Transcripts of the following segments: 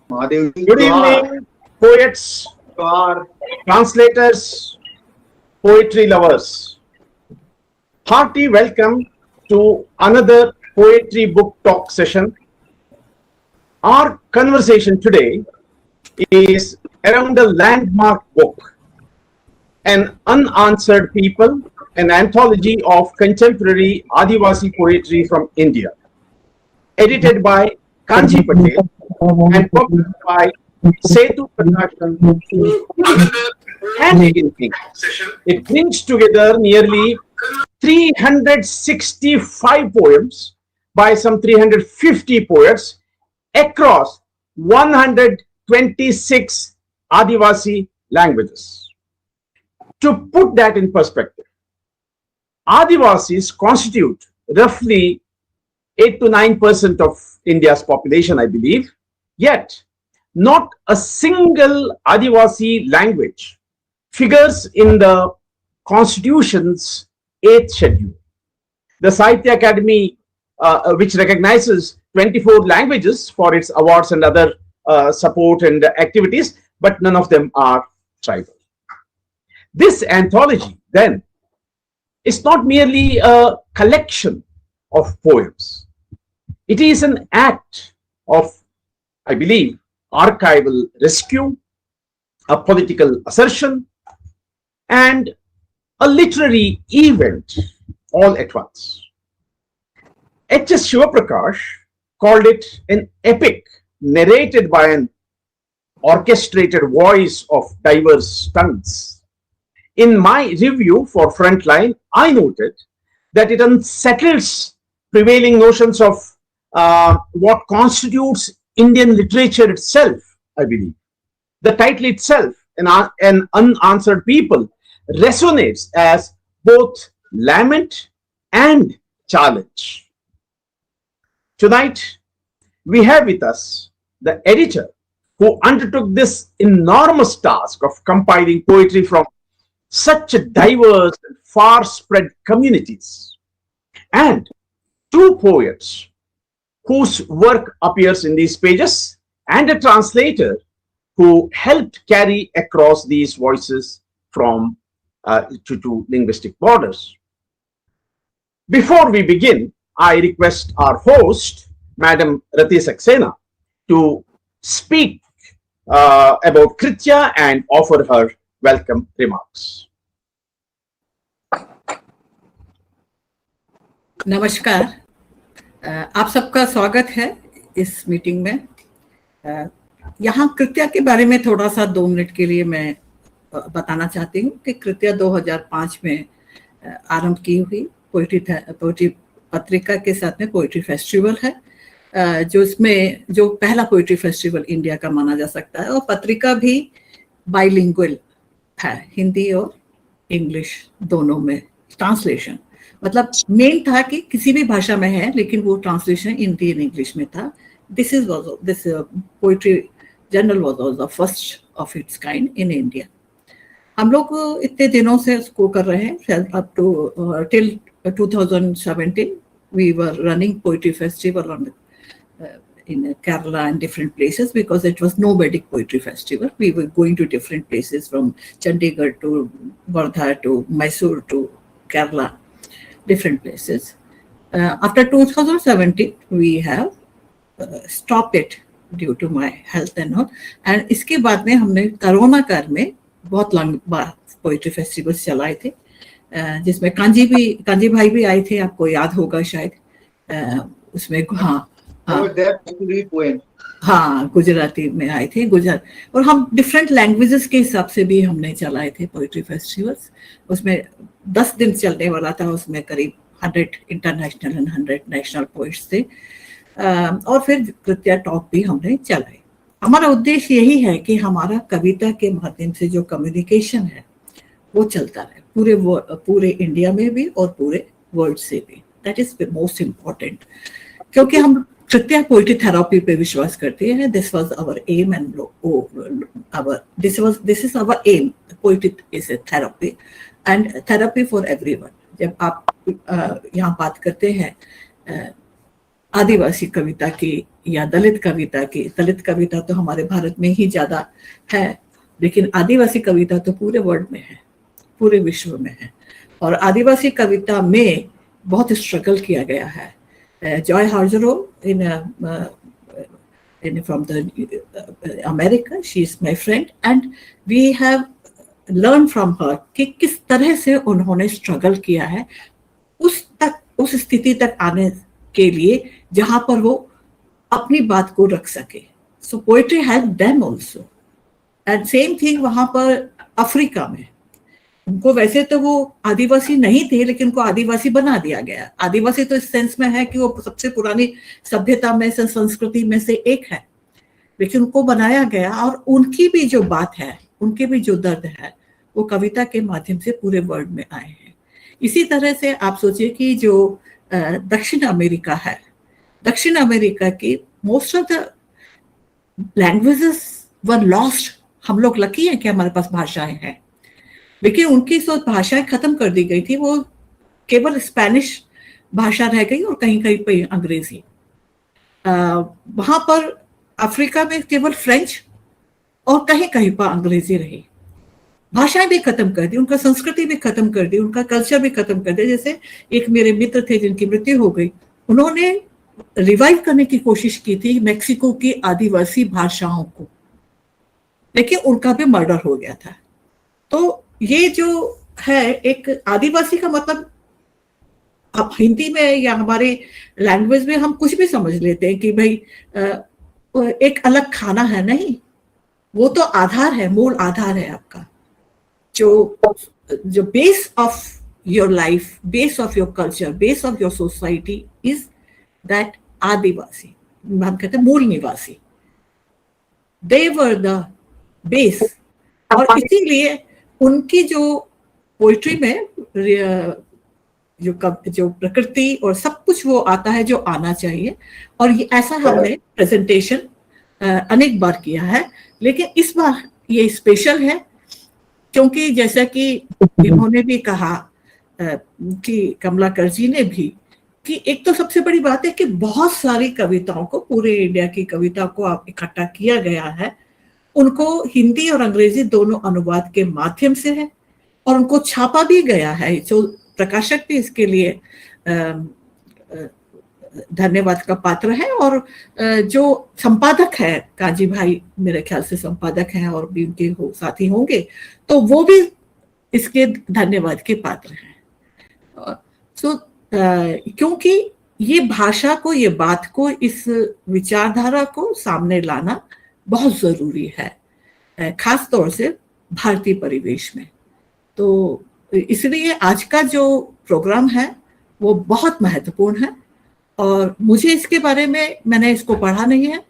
Mahadev, good evening, poets, translators, poetry lovers. Hearty welcome to another poetry book talk session. Our conversation today is around a landmark book, An Unanswered People, an anthology of contemporary Adivasi poetry from India, edited by Kanji Patel and published by Setu Prakashan and in Ink. It brings together nearly 365 poems by some 350 poets across 126 Adivasi languages. To put that in perspective, Adivasis constitute roughly 8 to 9% of India's population, I believe, yet not a single Adivasi language figures in the Constitution's 8th schedule. The Sahitya Academy, which recognizes 24 languages for its awards and other support and activities, but none of them are tribal. This anthology, then, is not merely a collection of poems. It is an act of, I believe, archival rescue, a political assertion, and a literary event all at once. H.S. Shivaprakash called it an epic narrated by an orchestrated voice of diverse tongues. In my review for Frontline, I noted that it unsettles prevailing notions of what constitutes Indian literature itself, I believe. The title itself, An Unanswered People, resonates as both lament and challenge. Tonight, we have with us the editor who undertook this enormous task of compiling poetry from such a diverse and far-spread communities, and two poets whose work appears in these pages, and a translator who helped carry across these voices from to linguistic borders. Before we begin, I request our host, Madam Rati Saxena, to speak about Kritya and offer her welcome remarks. नमस्कार, आप सबका स्वागत है इस meeting में। यहाँ कृत्या के बारे में थोड़ा सा 2 मिनट के लिए मैं बताना चाहती हूँ कि कृत्या 2005 में आरंभ की हुई पोइट्री पत्रिका के साथ में पोइट्री फेस्टिवल है, जो पहला पोइट्री फेस्टिवल इंडिया का माना जा सकता है, और पत्रिका भी बाइलिंगुअल है, हिंदी और इंग्लिश दोनों में ट्रांसलेशन। मतलब मेन था कि किसी भी भाषा में है, लेकिन वो ट्रांसलेशन हिंदी और इंग्लिश में था। This poetry journal was the first of its kind in India. हम लोग इतने दिनों से उसको कर रहे हैं, up to till 2017 we were running poetry festival in Kerala and different places, because it was nomadic poetry festival. We were going to different places from Chandigarh to Wardha to Mysore to Kerala, different places. After 2017, we have stopped it due to my health and all. And इसके बाद में हमने corona काल में बहुत लंबा poetry festivals चलाए थे, जिसमें कांजी भाई भी आए थे, आपको याद होगा शायद। उसमें हाँ गुजराती में आए थे, और हम डिफरेंट लैंग्वेजेस के हिसाब से भी हमने चलाए थे पोइट्री फेस्टिवल्स। उसमें 10 दिन चलने वाला था, उसमें करीब 100 इंटरनेशनल एंड 100 नेशनल पोइट्स थे। और फिर कृत्या टॉक भी हमने चलाए। हमारा उद्देश्य यही है कि हमारा कविता के माध्यम से जो कम्युनिकेशन है वो चलता रहे, पूरे इंडिया में भी और पूरे वर्ल्ड से भी। दैट इज मोस्ट इम्पोर्टेंट, क्योंकि हम कृत्या पोइट्री थेरेपी पे विश्वास करते हैं। This was our aim and this is our aim. Poetry is a therapy and therapy for everyone. जब आप यहाँ बात करते हैं आदिवासी कविता की या दलित कविता की। दलित कविता तो हमारे भारत में ही ज्यादा है, लेकिन आदिवासी कविता तो पूरे वर्ल्ड में है, पूरे विश्व में है। और आदिवासी कविता में बहुत स्ट्रगल किया गया है। Joy Harjo from the America, she is my friend, and we have learned from her कि किस तरह से उन्होंने स्ट्रगल किया है उस स्थिति तक आने के लिए जहां पर वो अपनी बात को रख सके। So poetry help them also, and same thing वहां पर अफ्रीका में। उनको वैसे तो वो आदिवासी नहीं थे, लेकिन उनको आदिवासी बना दिया गया। आदिवासी तो इस सेंस में है कि वो सबसे पुरानी सभ्यता में से, संस्कृति में से एक है, लेकिन उनको बनाया गया। और उनकी भी जो बात है, उनके भी जो दर्द है, वो कविता के माध्यम से पूरे वर्ल्ड में आए हैं। इसी तरह से आप सोचिए कि जो दक्षिण अमेरिका है, दक्षिण अमेरिका की most of the languages were lost. हम लोग लकी हैं कि हमारे पास भाषाएं हैं, लेकिन उनकी जो भाषाएं खत्म कर दी गई थी, वो केवल स्पेनिश भाषा रह गई और कहीं कहीं पे अंग्रेजी। वहां पर अफ्रीका में केवल फ्रेंच और कहीं कहीं पर अंग्रेजी रही। भाषाएं भी खत्म कर दी, उनका संस्कृति भी खत्म कर दी, उनका कल्चर भी खत्म कर दिया। जैसे एक मेरे मित्र थे जिनकी मृत्यु हो गई, उन्होंने रिवाइव करने की कोशिश की थी मेक्सिको की आदिवासी भाषाओं को, लेकिन उनका भी मर्डर हो गया था। तो ये जो है, एक आदिवासी का मतलब, अब हिंदी में या हमारे लैंग्वेज में हम कुछ भी समझ लेते हैं कि भाई एक अलग खाना है, नहीं, वो तो आधार है, मूल आधार है आपका। जो base of your life, base of your culture, base of your society is that adivasi, हम कहते हैं मूल निवासी। They were the base. और इसीलिए उनकी जो पोइट्री में जो प्रकृति और सब कुछ वो आता है जो आना चाहिए। और ये ऐसा हमने प्रेजेंटेशन अनेक बार किया है, लेकिन इस बार ये स्पेशल है क्योंकि जैसा कि इन्होंने भी कहा कि कमलाकर जी ने भी, कि एक तो सबसे बड़ी बात है कि बहुत सारी कविताओं को, पूरे इंडिया की कविता को आप इकट्ठा किया गया है। उनको हिंदी और अंग्रेजी दोनों अनुवाद के माध्यम से है, और उनको छापा भी गया है। जो प्रकाशक भी इसके लिए धन्यवाद का पात्र है, और जो संपादक है काजी भाई, मेरे ख्याल से संपादक हैं और भी उनके साथी होंगे, तो वो भी इसके धन्यवाद के पात्र हैं। क्योंकि ये भाषा को, ये बात को, इस विचारधारा को सामने लाना बहुत जरूरी है, खास तौर से भारतीय परिवेश में। तो इसलिए आज का जो प्रोग्राम है वो बहुत महत्वपूर्ण है। और मुझे इसके बारे में, मैंने इसको पढ़ा नहीं है,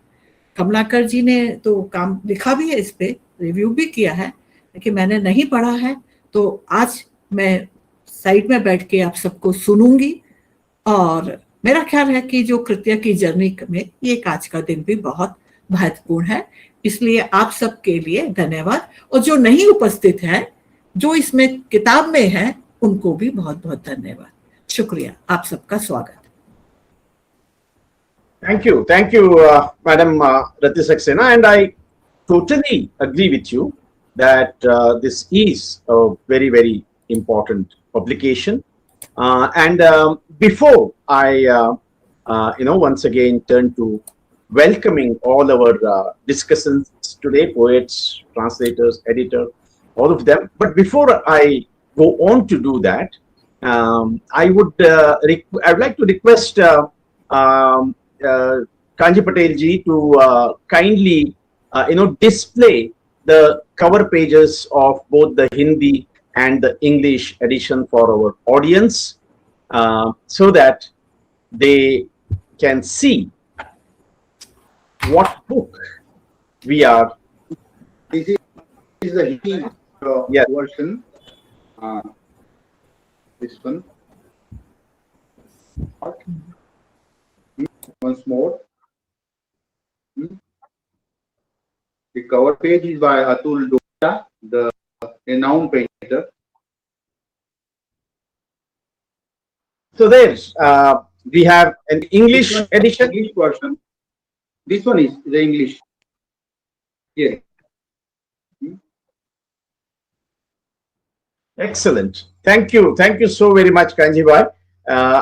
कमलाकर जी ने तो काम लिखा भी है, इस पे रिव्यू भी किया है, लेकिन मैंने नहीं पढ़ा है। तो आज मैं साइड में बैठ के आप सबको सुनूंगी, और मेरा ख्याल है कि जो कृत्या की जर्नी में ये आज का दिन भी बहुत महत्वपूर्ण है। इसलिए आप सबके लिए धन्यवाद, और जो नहीं उपस्थित हैं, जो इसमें किताब में है, उनको भी बहुत बहुत धन्यवाद। शुक्रिया, आप सबका स्वागत। Thank you, Madam Rati Saxena, and I totally agree with you that this is a very, very important publication. And before I, once again turn to welcoming all our discussants today, poets, translators, editor, all of them. But before I go on to do that, I would like to request Kanji Patel ji to kindly display the cover pages of both the Hindi and the English edition for our audience, so that they can see what book we are. This is the Hindi Yes. version. This one. Once more. The cover page is by Atul Doria, the renowned painter. So there's We have an English edition. English version. This one is the English. Here. Excellent. Thank you. Thank you so very much, Kanji bhai.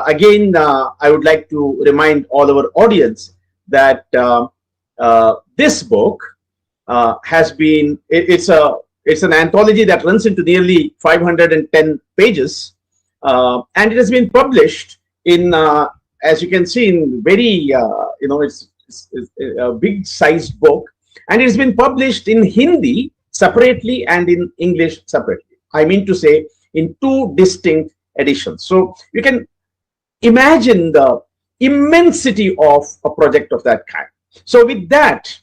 Again, I would like to remind all our audience that this book has been, it's an anthology that runs into nearly 510 pages, and it has been published in, as you can see, in very, it's a big sized book, and it has been published in Hindi separately and in English separately. I mean to say, in two distinct editions. So you can imagine the immensity of a project of that kind. So with that,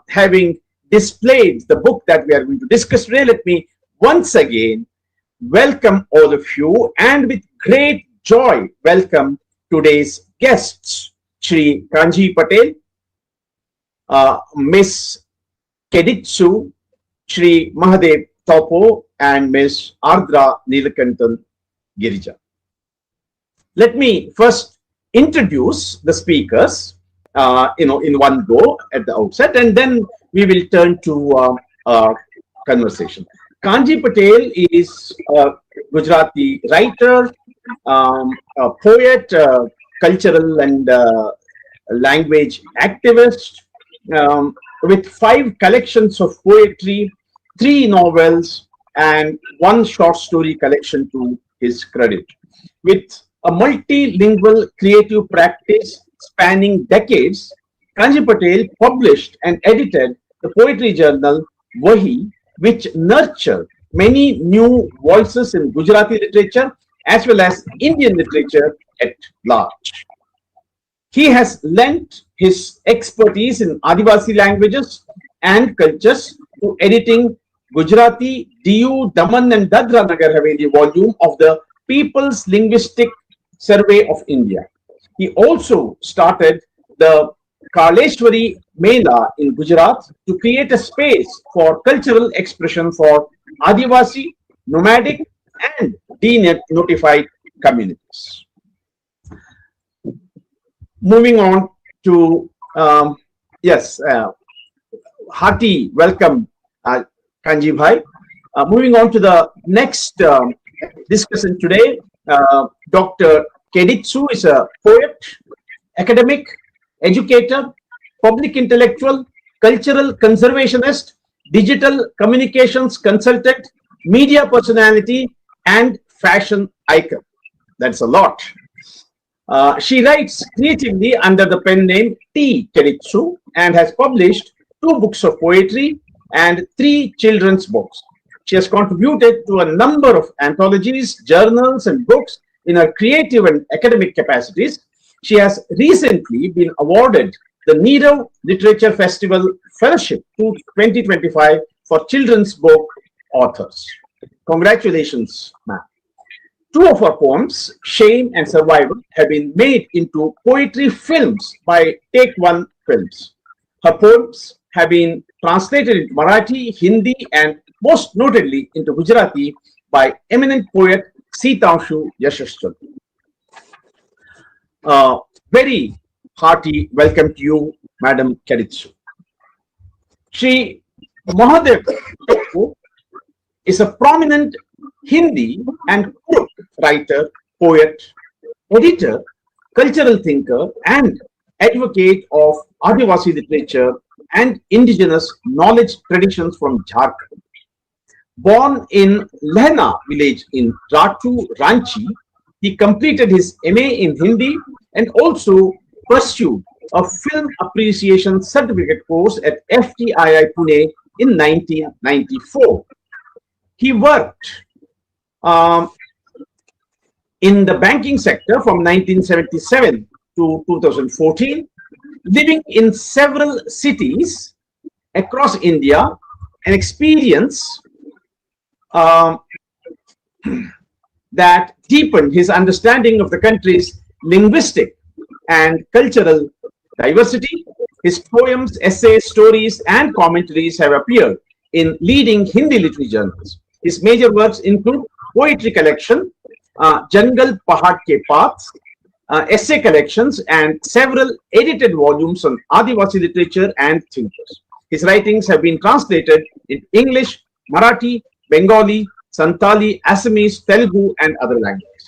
having displayed the book that we are going to discuss today, let me once again welcome all of you, and with great joy welcome today's guests, Shri Kanji Patel, Miss Keditsu, Shri Mahadev Toppo, and Miss Ardra Neelakandan Girija. Let me first introduce the speakers, in one go at the outset, and then we will turn to conversation. Kanji Patel is a Gujarati writer, a poet, cultural and language activist, with 5 collections of poetry, 3 novels, and 1 short story collection to his credit. With a multilingual creative practice spanning decades, Kanji Patel published and edited the poetry journal Wahi, which nurtured many new voices in Gujarati literature as well as Indian literature at large. He has lent his expertise in Adivasi languages and cultures to editing Gujarati, Diu, Daman and Dadra Nagar Haveli volume of the People's Linguistic Survey of India. He also started the Kaleshwari Mela in Gujarat to create a space for cultural expression for Adivasi, nomadic and denotified communities. Moving on to, hearty welcome, Kanji bhai. Moving on to the next discussion today, Dr. Keditsu is a poet, academic, educator, public intellectual, cultural conservationist, digital communications consultant, media personality, and fashion icon. That's a lot. She writes creatively under the pen name T. Keditsu and has published 2 books of poetry and 3 children's books. She has contributed to a number of anthologies, journals, and books in her creative and academic capacities. She has recently been awarded the Nirav Literature Festival Fellowship 2025 for children's book authors. Congratulations, ma'am. 2 of her poems, Shame and Survival, have been made into poetry films by Take One Films. Her poems have been translated into Marathi, Hindi, and most notably into Gujarati by eminent poet Sitanshu Yashashchandra. Very hearty welcome to you, Madam Keditsu. Shri Mahadev Toppo is a prominent Hindi and Kudukh writer, poet, editor, cultural thinker, and advocate of Adivasi literature and indigenous knowledge traditions from Jharkhand. Born in Lehna village in Ratu, Ranchi, he completed his MA in Hindi and also pursued a film appreciation certificate course at FTII Pune in 1994. He worked in the banking sector from 1977 to 2014, living in several cities across India, an experience that deepened his understanding of the country's linguistic and cultural diversity. His poems, essays, stories, and commentaries have appeared in leading Hindi literary journals. His major works include poetry collection, Jangal Pahad Ke Path, essay collections, and several edited volumes on Adivasi literature and thinkers. His writings have been translated in English, Marathi, Bengali, Santali, Assamese, Telugu, and other languages.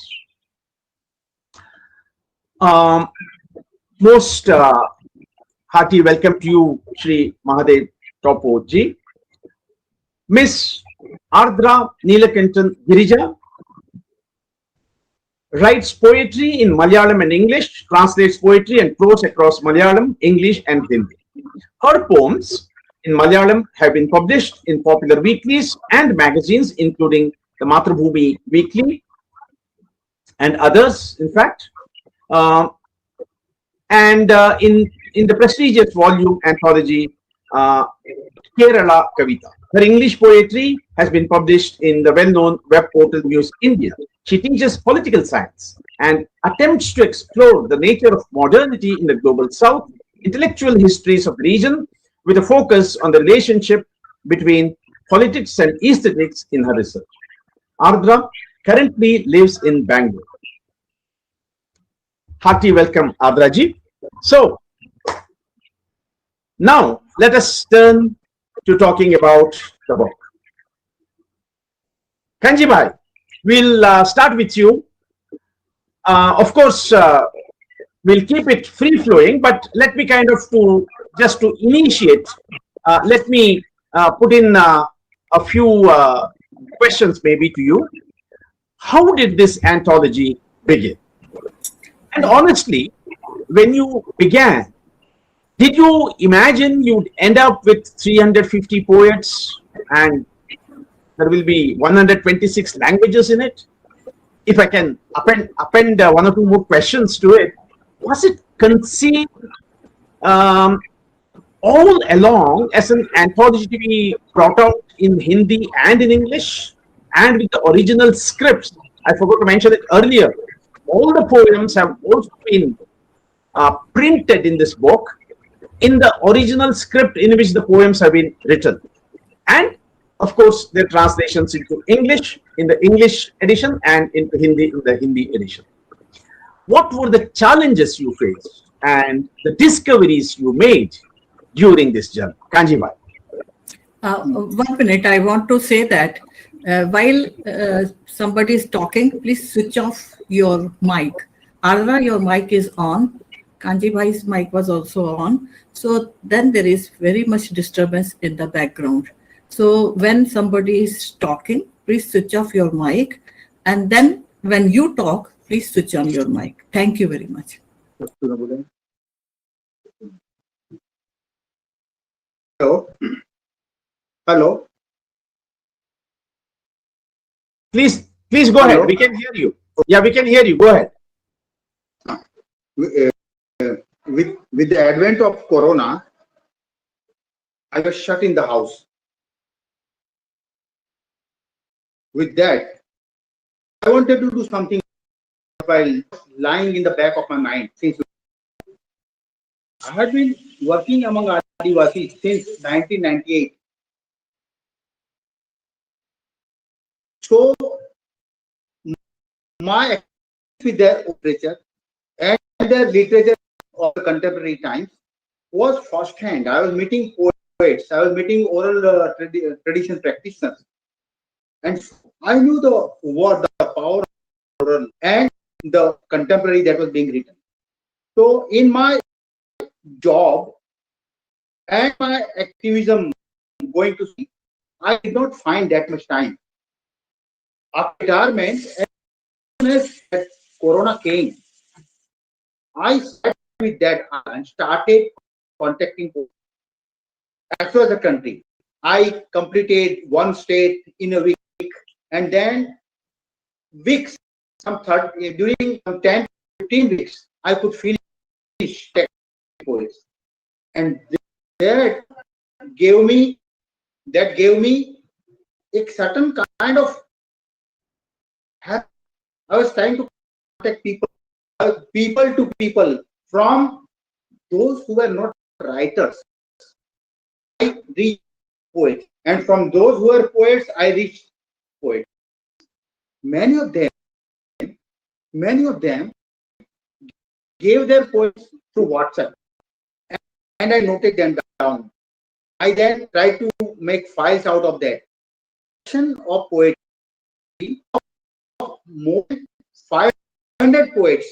Most hearty welcome to you, Shri Mahadev Toppo ji. Miss Ardra Neelakandan Girija writes poetry in Malayalam and English, translates poetry and prose across Malayalam, English, and Hindi. Her poems in Malayalam have been published in popular weeklies and magazines, including the Mathrubhumi Weekly and others, in fact. In the prestigious volume Anthology, Kerala Kavita. Her English poetry has been published in the well-known web portal News India. She teaches political science and attempts to explore the nature of modernity in the global south, intellectual histories of the region, with a focus on the relationship between politics and aesthetics in her research. Ardra currently lives in Bangalore. Hearty welcome, Ardra ji. So, now let us turn to talking about the book. Kanji bhai, we'll start with you. Of course, we'll keep it free flowing, but let me kind of just to initiate, let me put in a few questions maybe to you. How did this anthology begin? And honestly, when you began, did you imagine you'd end up with 350 poets and there will be 126 languages in it? If I can append one or two more questions to it, was it conceived all along as an anthology to be brought out in Hindi and in English and with the original scripts? I forgot to mention it earlier. All the poems have also been printed in this book in the original script in which the poems have been written. And of course, their translations into English in the English edition and into Hindi in the Hindi edition. What were the challenges you faced and the discoveries you made during this journey? Kanji bhai. 1 minute, I want to say that while somebody is talking, please switch off your mic. Ardra, your mic is on. Kanji bhai's mic was also on. So then there is very much disturbance in the background. So when somebody is talking, please switch off your mic. And then when you talk, please switch on your mic. Thank you very much. Hello. Hello. Please go Hello? ahead. We can hear you. Yeah, we can hear you. Go ahead. With the advent of Corona, I was shut in the house. With that, I wanted to do something while lying in the back of my mind. Since I had been working among Adivasi since 1998. So my experience with their literature and their literature of the contemporary times was first-hand. I was meeting poets, I was meeting oral tradition practitioners, and I knew the power of oral and the contemporary that was being written. So in my job and my activism going to see, I did not find that much time. After retirement, as Corona came, I sat with that and started contacting people across the country. I completed one state in a week, and then weeks, during some 10, 15 weeks, I could finish poets, and that gave me a certain kind of happiness. I was trying to contact people to people, from those who were not writers. I reached poets, and from those who were poets, I reached poets. Many of them gave their poems through WhatsApp, and I noted them down. I then tried to make files out of that. Of poetry of more than 500 poets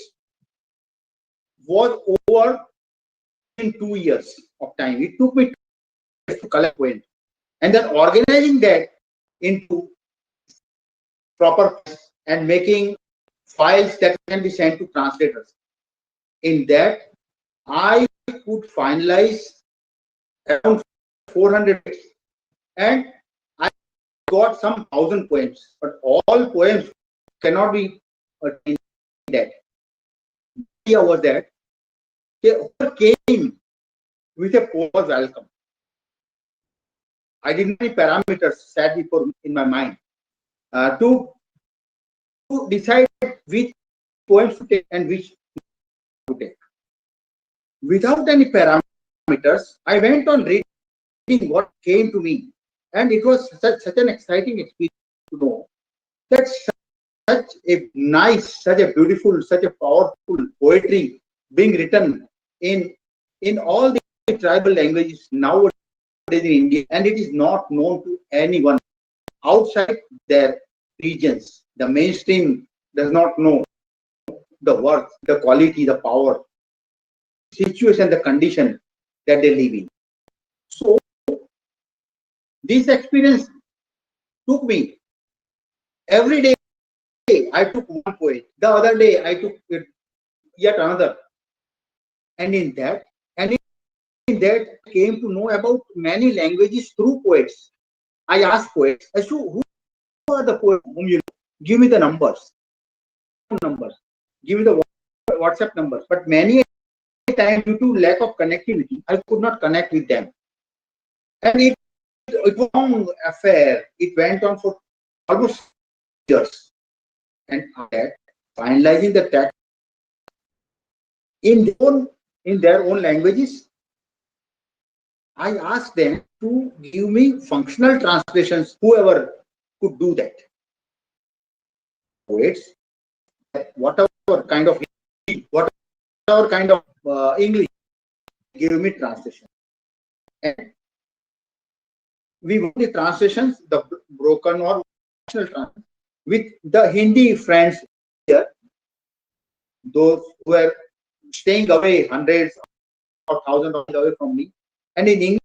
was over in 2 years of time. It took me to collect poems and then organizing that into proper and making files that can be sent to translators. In that, I could finalize around 400 and I got some 1,000 poems, but all poems cannot be in that. The idea was that they came with a poem welcome. I didn't have any parameters set before in my mind to decide which poems to take and which to take. Without any parameters, I went on reading what came to me, and it was such an exciting experience to know that such a nice, such a beautiful, such a powerful poetry being written in all the tribal languages nowadays in India, and it is not known to anyone outside their regions. The mainstream does not know the worth, the quality, the power, situation, the condition that they live in. So this experience took me every day. I took one poet. The other day I took yet another, and in that came to know about many languages through poets. I asked poets, who are the poets whom you know? Give me the numbers. Give me the WhatsApp numbers. But many times, due to lack of connectivity, I could not connect with them. And it was a long affair. It went on for almost years. And after finalizing the text in their own languages, I asked them to give me functional translations, whoever could do that. Poets, whatever kind of English, give me translation. And we want the translations, the broken or functional translation, with the Hindi friends here, those who were staying away hundreds or thousands of miles away from me, and in English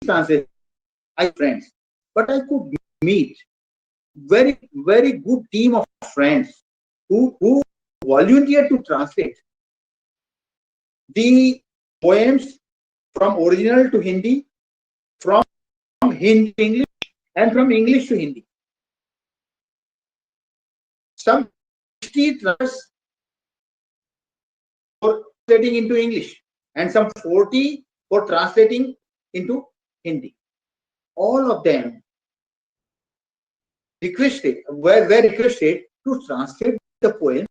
translation, I friends. But I could meet very, very good team of friends who volunteered to translate the poems from original to Hindi, from Hindi to English, and from English to Hindi. Some 60 translators for translating into English, and some 40 for translating into Hindi. All of them were requested to translate the poem.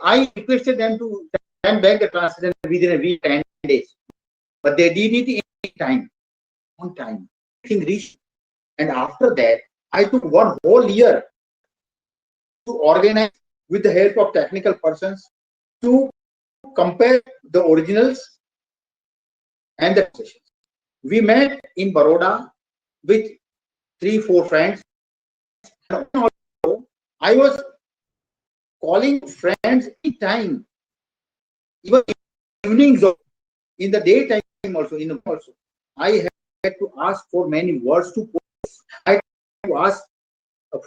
I requested them to send back the translation within a week, 10 days. But they did it on time. Everything reached. And after that, I took one whole year to organize with the help of technical persons to compare the originals and the translations. We met in Baroda with 3-4 friends. And also, I was calling friends anytime, even evenings, in the daytime also. I had to ask for many words to poets. I had to ask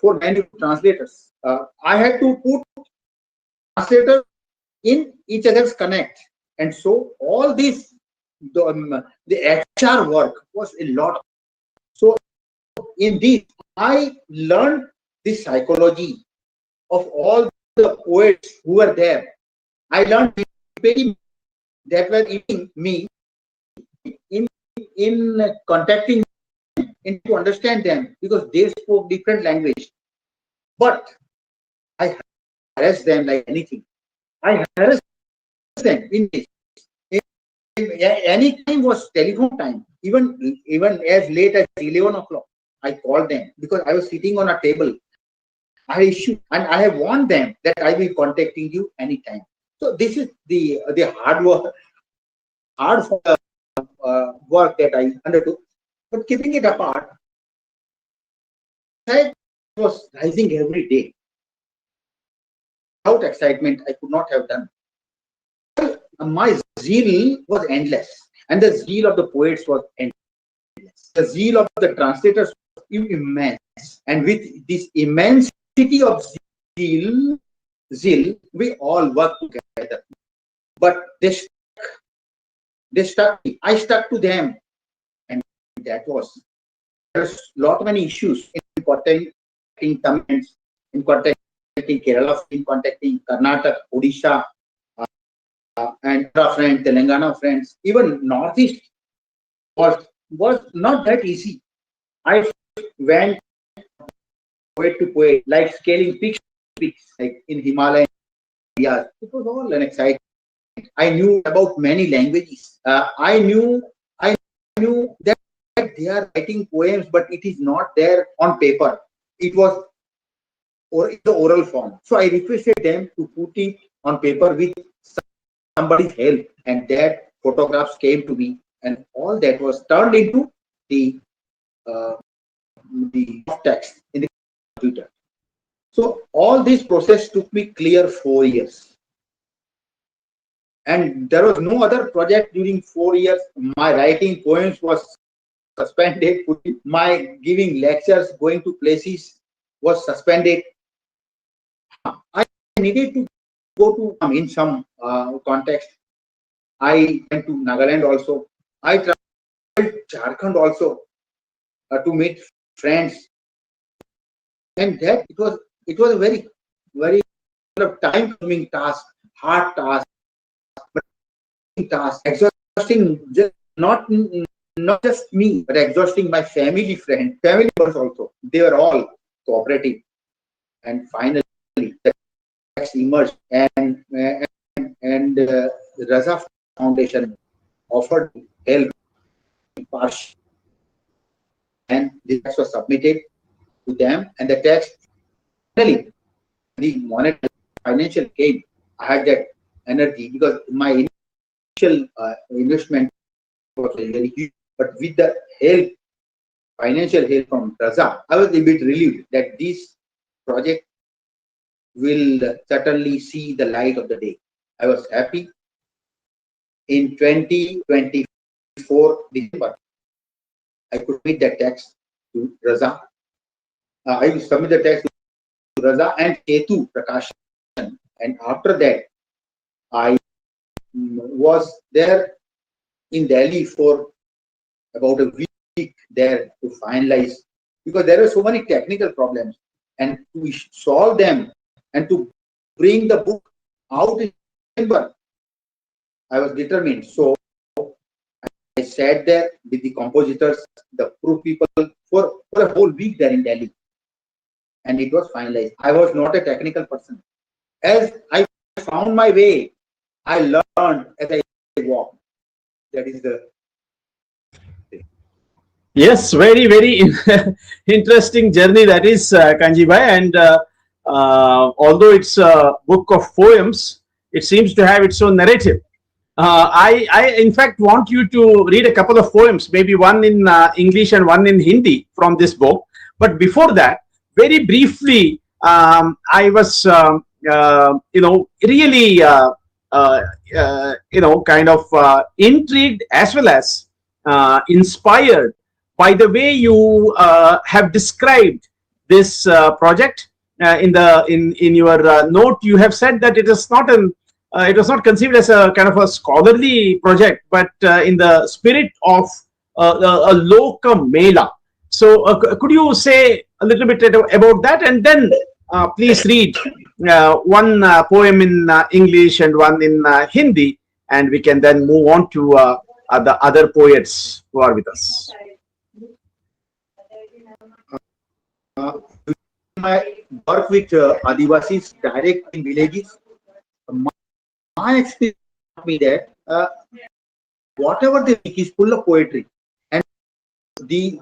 for many translators. I had to put translators in each other's connect, and so all this, the HR work was a lot. So in this, I learned the psychology of all the poets who were there. I learned that were eating me in contacting and to understand them, because they spoke different language. But I harassed them like anything. I harassed them in this. Any time was telephone time. Even as late as 11 o'clock, I called them because I was sitting on a table I issue, and I have warned them that I will contacting you anytime. So this is the hard work, work that I undertook. But keeping it apart, I was rising every day. Without excitement, I could not have done. My zeal was endless, and the zeal of the poets was endless. The zeal of the translators was immense, and with this immensity of zeal, we all worked together. But they stuck me. I stuck to them, and that was there's lot many issues in contacting Tamil, in contacting Kerala, in contacting Karnataka, Odisha, and Andhra friends, Telangana friends, even Northeast was not that easy. I went poet to poet, like scaling peaks, like in Himalaya areas. It was all an exciting. I knew about many languages. I knew that they are writing poems, but it is not there on paper. It was in the oral form. So I requested them to put it on paper with somebody's help, and that photographs came to me, and all that was turned into the text in the computer. So all this process took me clear 4 years, and there was no other project during 4 years. My writing poems was suspended. My giving lectures, going to places was suspended. I needed to go to in some context. I went to Nagaland also. I traveled Jharkhand also to meet friends, and that it was a very time-consuming task, hard task, exhausting. Not just me, but exhausting my family members also. They were all cooperative, and finally the text emerged, and the Raza Foundation offered help partially, and the text was submitted to them, and the text finally the monetary financial came. I had that energy because my initial investment was very huge, but with the financial help from Raza, I was a bit relieved that this project will certainly see the light of the day. I was happy. In 2024 December, I could submit the text to Raza. I submit the text to Raza and Setu Prakashan, and after that, I was there in Delhi for about a week there to finalize, because there were so many technical problems, and to solve them and to bring the book out in December, I was determined. So I sat there with the compositors, the proof people for a whole week there in Delhi, and it was finalized. I was not a technical person. As I found my way, I learned as I walked. That is the Yes, very, very interesting journey that is, Kanji Bhai. And although it's a book of poems, it seems to have its own narrative. I in fact want you to read a couple of poems, maybe one in English and one in Hindi from this book. But before that, very briefly, I was, really, kind of intrigued as well as inspired by the way you have described this project. In your note, you have said that it is not it was not conceived as a kind of a scholarly project, but in the spirit of a locum mela. So could you say a little bit about that, and then please read one poem in English and one in Hindi, and we can then move on to the other poets who are with us. My work with Adivasis direct in villages, my experience taught me that whatever they make is full of poetry, and the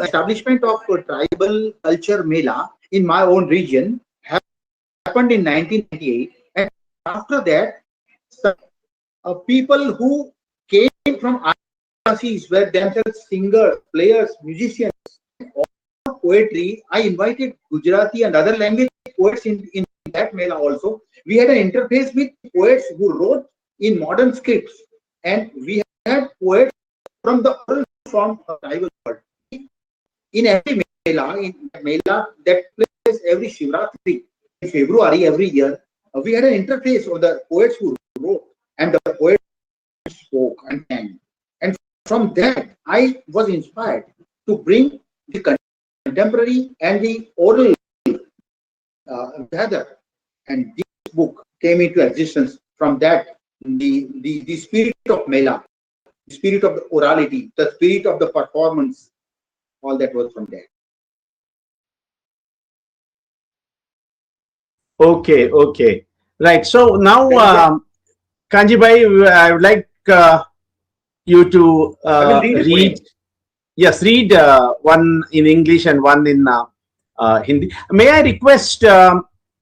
establishment of tribal culture mela in my own region happened in 1998, and after that, some people who came from Adivasis were themselves singers, players, musicians, poetry. I invited Gujarati and other language poets in that Mela also. We had an interface with poets who wrote in modern scripts, and we had poets from the oral form of tribal world. In every Mela that plays every Shivratri in February every year, we had an interface of the poets who wrote and the poets who spoke and sang. And from that, I was inspired to bring the contemporary and the oral together. And this book came into existence from that, the spirit of Mela, the spirit of the orality, the spirit of the performance, all that was from there. Okay. Right. So now, Kanji Bhai, I would like you to read. Yes, read one in English and one in Hindi. May I request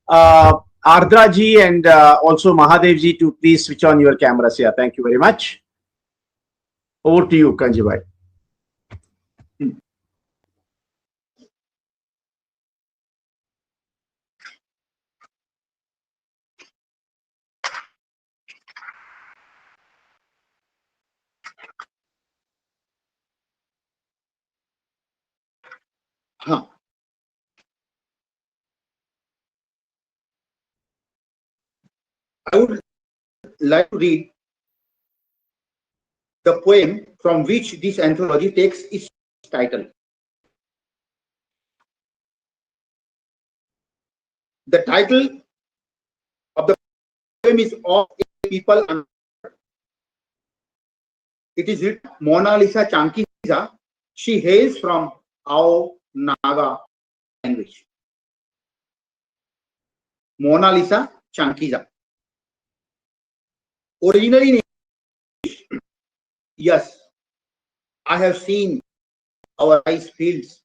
Ardra ji and also Mahadev ji to please switch on your cameras here. Thank you very much. Over to you, Kanji Bhai. I would like to read the poem from which this anthology takes its title. The title of the poem is Of a People Unanswered. It is written Mona Lisa Chankiza. She hails from Ao Naga language. Mona Lisa Chankiza. Originally in English, yes, I have seen our rice fields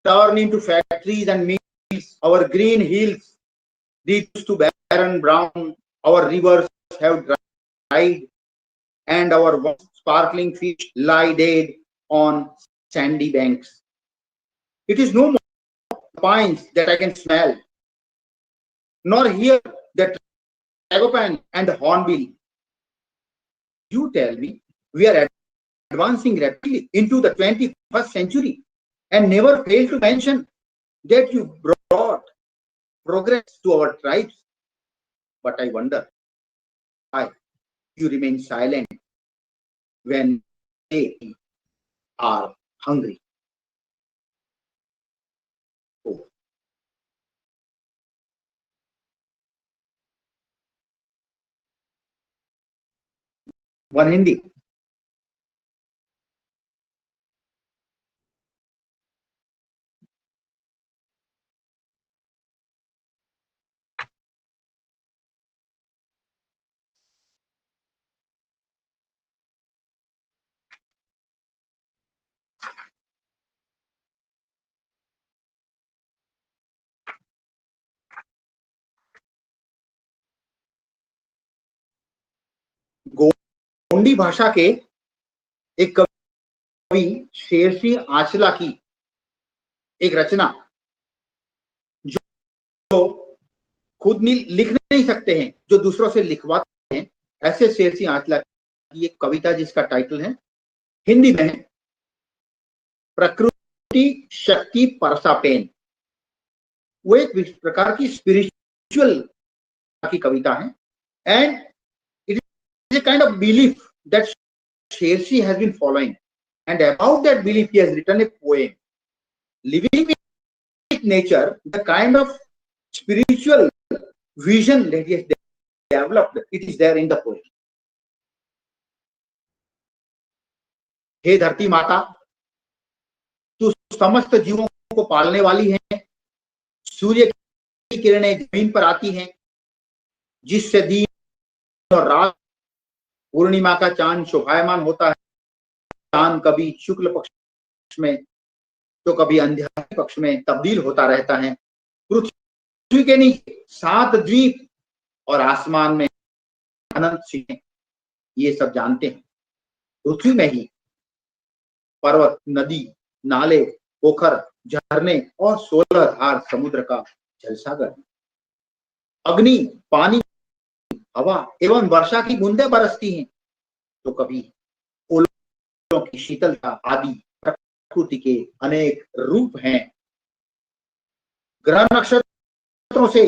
turn into factories and mills, our green hills reduced to barren brown, our rivers have dried, and our sparkling fish lie dead on sandy banks. It is no more pines that I can smell, nor hear the tragopan and the hornbill. You tell me we are advancing rapidly into the 21st century and never fail to mention that you brought progress to our tribes. But I wonder why you remain silent when they are hungry. Oh. One Hindi. Gondi भाषा के एक कवि शेरसिंह आंचला की एक रचना जो खुद लिख नहीं सकते हैं, जो दूसरों से लिखवाते हैं, ऐसे शेरसिंह आंचला की एक कविता जिसका टाइटल है, हिंदी में है, प्रकृति शक्ति परसापेन। वो एक प्रकार की स्पिरिचुअल की कविता है, and it is a kind of belief that Shersi has been following, and about that belief he has written a poem. Living with nature, the kind of spiritual vision that he has developed, it is there in the poem. हे धरती माता, तू समस्त जीवों को पालने वाली है, सूर्य की किरणें जमीन पर आती हैं, जिससे दिन और रात, पूर्णिमा का चांद शोभायमान होता है। चांद कभी शुक्ल पक्ष में तो कभी अंधेरे पक्ष में तब्दील होता रहता है। पृथ्वी के नीचे 7 द्वीप और आसमान में अनंत सिंह, ये सब जानते हैं। पृथ्वी में ही पर्वत, नदी, नाले, पोखर, झरने और 16 धार समुद्र का जलसागर है। अग्नि, पानी, हवा एवं वर्षा की बूंदें बरसती हैं, तो कभी ओलों की शीतलता आदि प्रकृति के अनेक रूप हैं। ग्रह नक्षत्रों से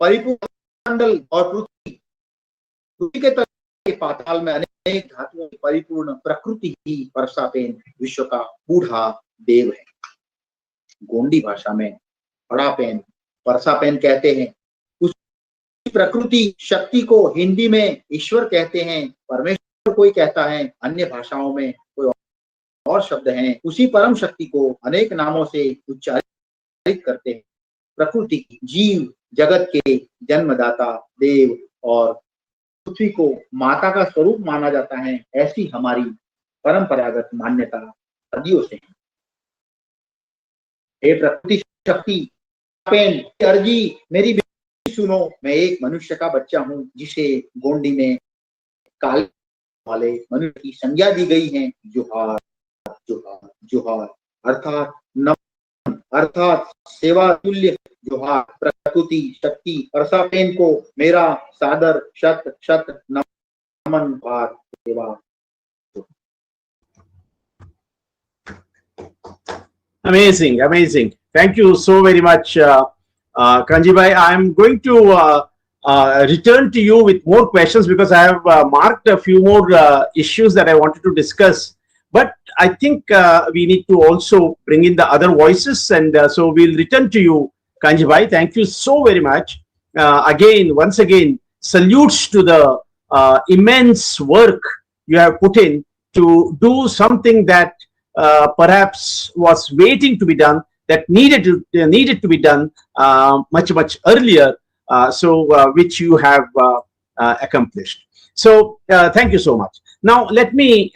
परिपूर्ण मंडल और पृथ्वी के तल के पाताल में अनेक धातुओं की परिपूर्ण प्रकृति ही परसापेन विश्व का बूढ़ा देव है। गोंडी भाषा में बड़ा पेन परसापेन कहते हैं। उस प्रकृति शक्ति को हिंदी में ईश्वर कहते हैं, परमेश्वर कोई कहता है, अन्य भाषाओं में कोई और शब्द हैं। उसी परम शक्ति को अनेक नामों से उच्चारित करते हैं। प्रकृति की, जीव जगत के जन्मदाता देव और पृथ्वी को माता का स्वरूप माना जाता है, ऐसी हमारी परंपरागत मान्यता सदियों से है। हे प्रकृति शक्ति, अर्जी मेरी बेटी सुनो, मैं एक मनुष्य का बच्चा हूँ जिसे गोंडी में काल वाले मनुष्य की संज्ञा दी गई है। जोहार जोहार जोहार अर्थात नमन, अर्थात सेवा तुल्य जोहार। प्रकृति शक्ति परसापेन को मेरा सादर शत शत नमन भार सेवा। Amazing, amazing. Thank you so very much, Kanji Bhai. I am going to return to you with more questions because I have marked a few more issues that I wanted to discuss. But I think we need to also bring in the other voices, and so we'll return to you, Kanji Bhai. Thank you so very much. Once again, salutes to the immense work you have put in to do something that perhaps was waiting to be done, that needed to be done much earlier, which you have accomplished. So thank you so much. Now let me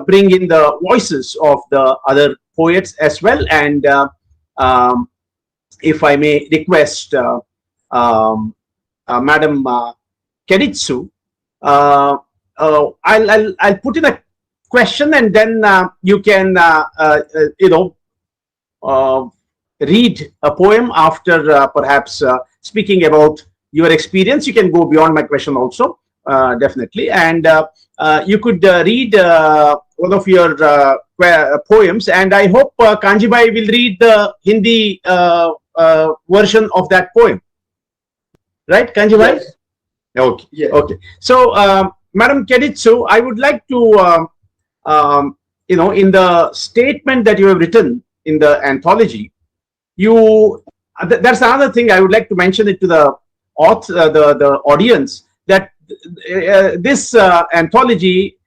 bring in the voices of the other poets as well, and if I may request Madam Keditsu, I'll put in a question, and then you can read a poem after perhaps speaking about your experience. You can go beyond my question also, definitely, and you could read one of your poems, and I hope Kanji Bhai will read the Hindi version of that poem, right, Kanji Bhai? Yes. Okay. Yes. Okay. So Madam Keditsu, I would like to in the statement that you have written in the anthology, that's another thing I would like to mention it to the audience, that this anthology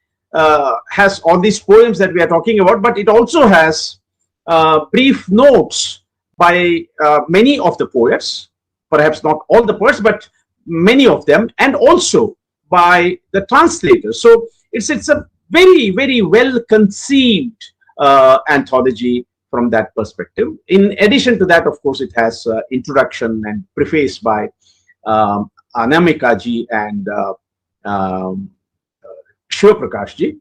has all these poems that we are talking about, but it also has brief notes by many of the poets, perhaps not all the poets, but many of them, and also by the translators. So it's a very well conceived anthology from that perspective. In addition to that, of course, it has introduction and preface by Anamika ji and Setu Prakashan ji,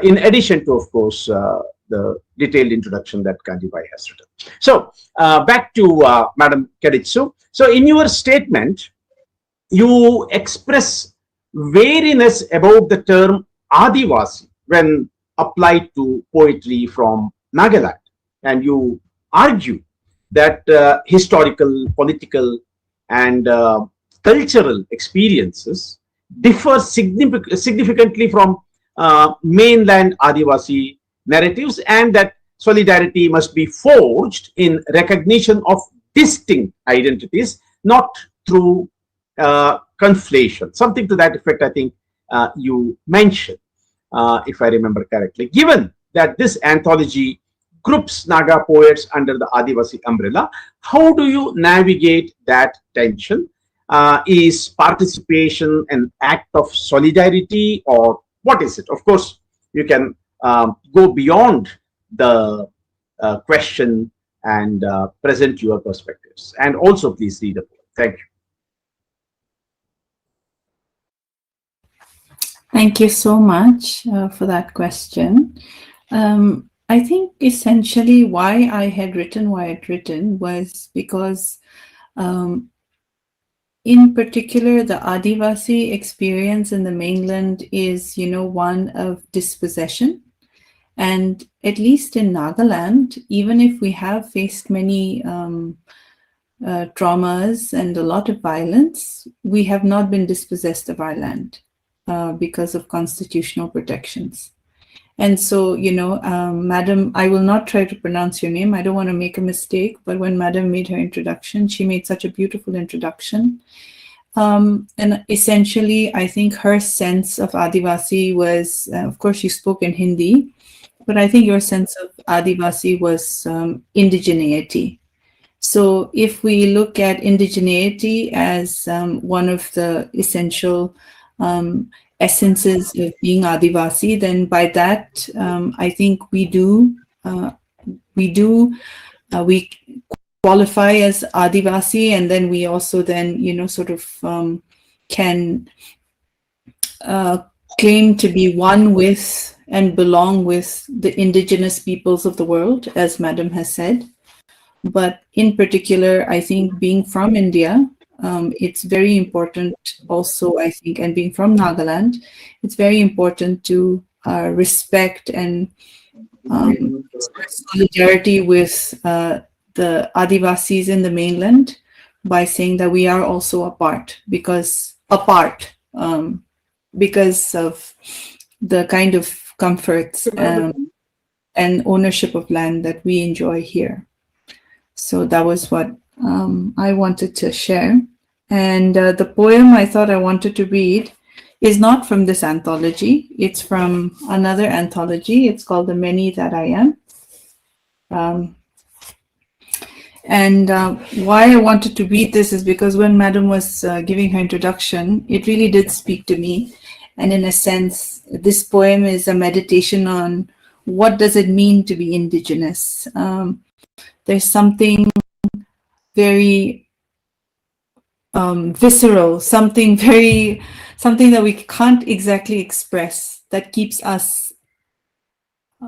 in addition to, of course, the detailed introduction that Kanji Bhai has written. So back to Madam Keditsu. So in your statement, you express wariness about the term Adivasi when applied to poetry from Nagaland, and you argue that historical, political, and cultural experiences differ significantly from mainland Adivasi narratives, and that solidarity must be forged in recognition of distinct identities, not through conflation. Something to that effect, I think you mentioned, if I remember correctly. Given that this anthology groups Naga poets under the Adivasi umbrella, how do you navigate that tension? Is participation an act of solidarity, or what is it? Of course, you can go beyond the question and present your perspectives. And also, please read a poem. Thank you. Thank you so much for that question. I think essentially why I had written was because in particular, the Adivasi experience in the mainland is, one of dispossession. And at least in Nagaland, even if we have faced many traumas and a lot of violence, we have not been dispossessed of our land because of constitutional protections. And so, Madam, I will not try to pronounce your name. I don't want to make a mistake, but when Madam made her introduction, she made such a beautiful introduction. And essentially, I think her sense of Adivasi was, of course, she spoke in Hindi, but I think your sense of Adivasi was indigeneity. So if we look at indigeneity as one of the essential essences of being Adivasi, then by that, I think we qualify as Adivasi, and then we also then, can claim to be one with and belong with the indigenous peoples of the world, as Madam has said. But in particular, I think being from India, it's very important also, I think, and being from Nagaland, it's very important to respect and solidarity with the Adivasis in the mainland by saying that we are also apart because of the kind of comforts and ownership of land that we enjoy here. So that was what I wanted to share. And the poem I thought I wanted to read is not from this anthology. It's from another anthology. It's called The Many That I Am. Why I wanted to read this is because when Madam was giving her introduction, it really did speak to me. And in a sense, this poem is a meditation on what does it mean to be indigenous. There's something very visceral, something that we can't exactly express that keeps us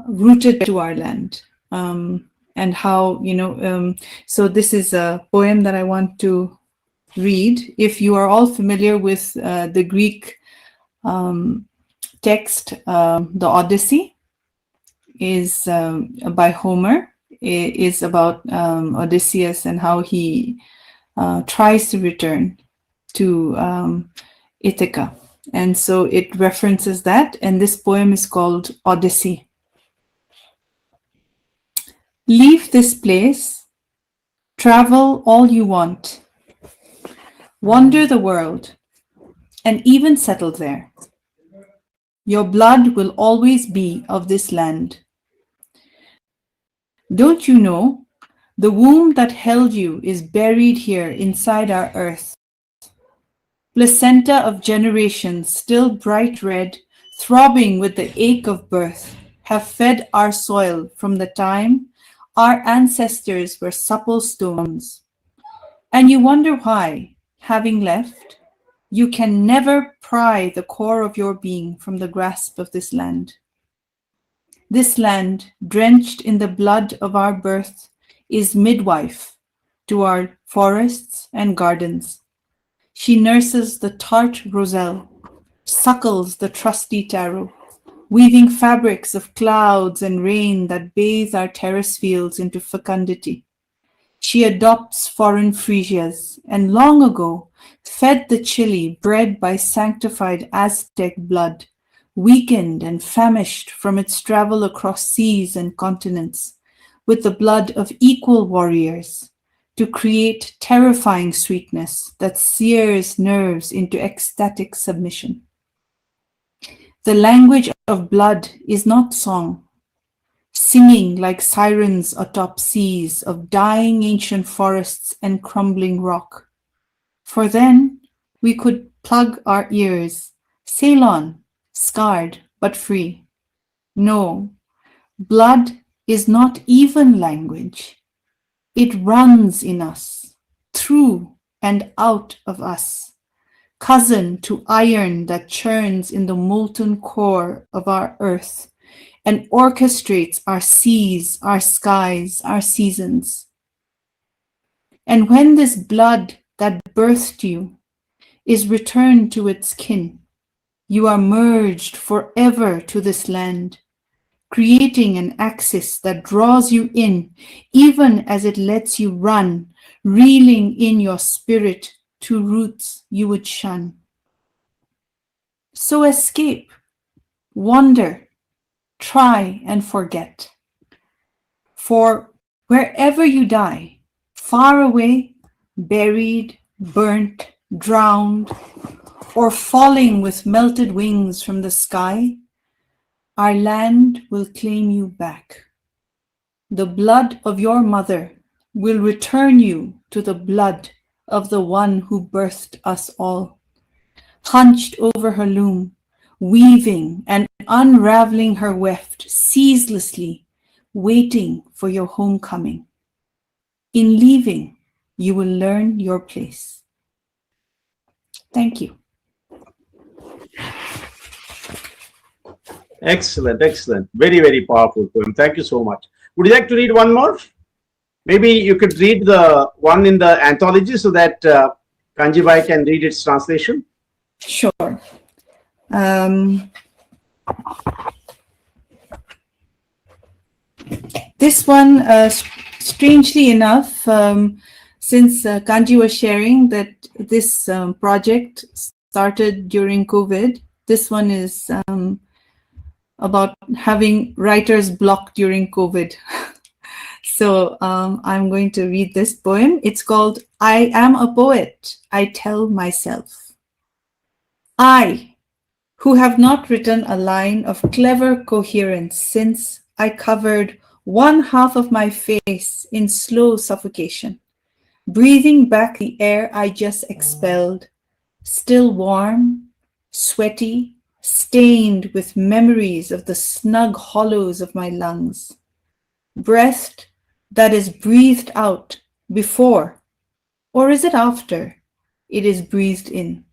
rooted to our land. And how, so this is a poem that I want to read. If you are all familiar with the Greek text, the Odyssey is by Homer. It is about Odysseus and how he tries to return to Ithaca. And so it references that, and this poem is called Odyssey. Leave this place, travel all you want, wander the world, and even settle there. Your blood will always be of this land. Don't you know, the womb that held you is buried here inside our earth. Placenta of generations, still bright red, throbbing with the ache of birth, have fed our soil from the time our ancestors were supple stones. And you wonder why, having left, you can never pry the core of your being from the grasp of this land. This land, drenched in the blood of our birth, is midwife to our forests and gardens. She nurses the tart roselle, suckles the trusty taro, weaving fabrics of clouds and rain that bathe our terrace fields into fecundity. She adopts foreign freesias and long ago fed the chili bred by sanctified Aztec blood, weakened and famished from its travel across seas and continents, with the blood of equal warriors, to create terrifying sweetness that sears nerves into ecstatic submission. The language of blood is not song, singing like sirens atop seas of dying ancient forests and crumbling rock. For then we could plug our ears, sail on, scarred but free. No, blood is not even language. It runs in us, through and out of us, cousin to iron that churns in the molten core of our earth and orchestrates our seas, our skies, our seasons. And when this blood that birthed you is returned to its kin, you are merged forever to this land, creating an axis that draws you in, even as it lets you run, reeling in your spirit to roots you would shun. So escape, wander, try and forget. For wherever you die, far away, buried, burnt, drowned, or falling with melted wings from the sky, our land will claim you back. The blood of your mother will return you to the blood of the one who birthed us all, hunched over her loom, weaving and unraveling her weft ceaselessly, waiting for your homecoming. In leaving, you will learn your place. Thank you. Excellent, excellent. Very, very powerful poem. Thank you so much. Would you like to read one more? Maybe you could read the one in the anthology so that Kanji Bhai can read its translation. Sure. This one, strangely enough, since Kanji was sharing that this project started during COVID, this one is about having writer's block during COVID. So I'm going to read this poem. It's called I Am a Poet, I Tell Myself. I, who have not written a line of clever coherence since I covered one half of my face in slow suffocation, breathing back the air I just expelled, still warm, sweaty, stained with memories of the snug hollows of my lungs. Breath that is breathed out before, or is it after, it is breathed in?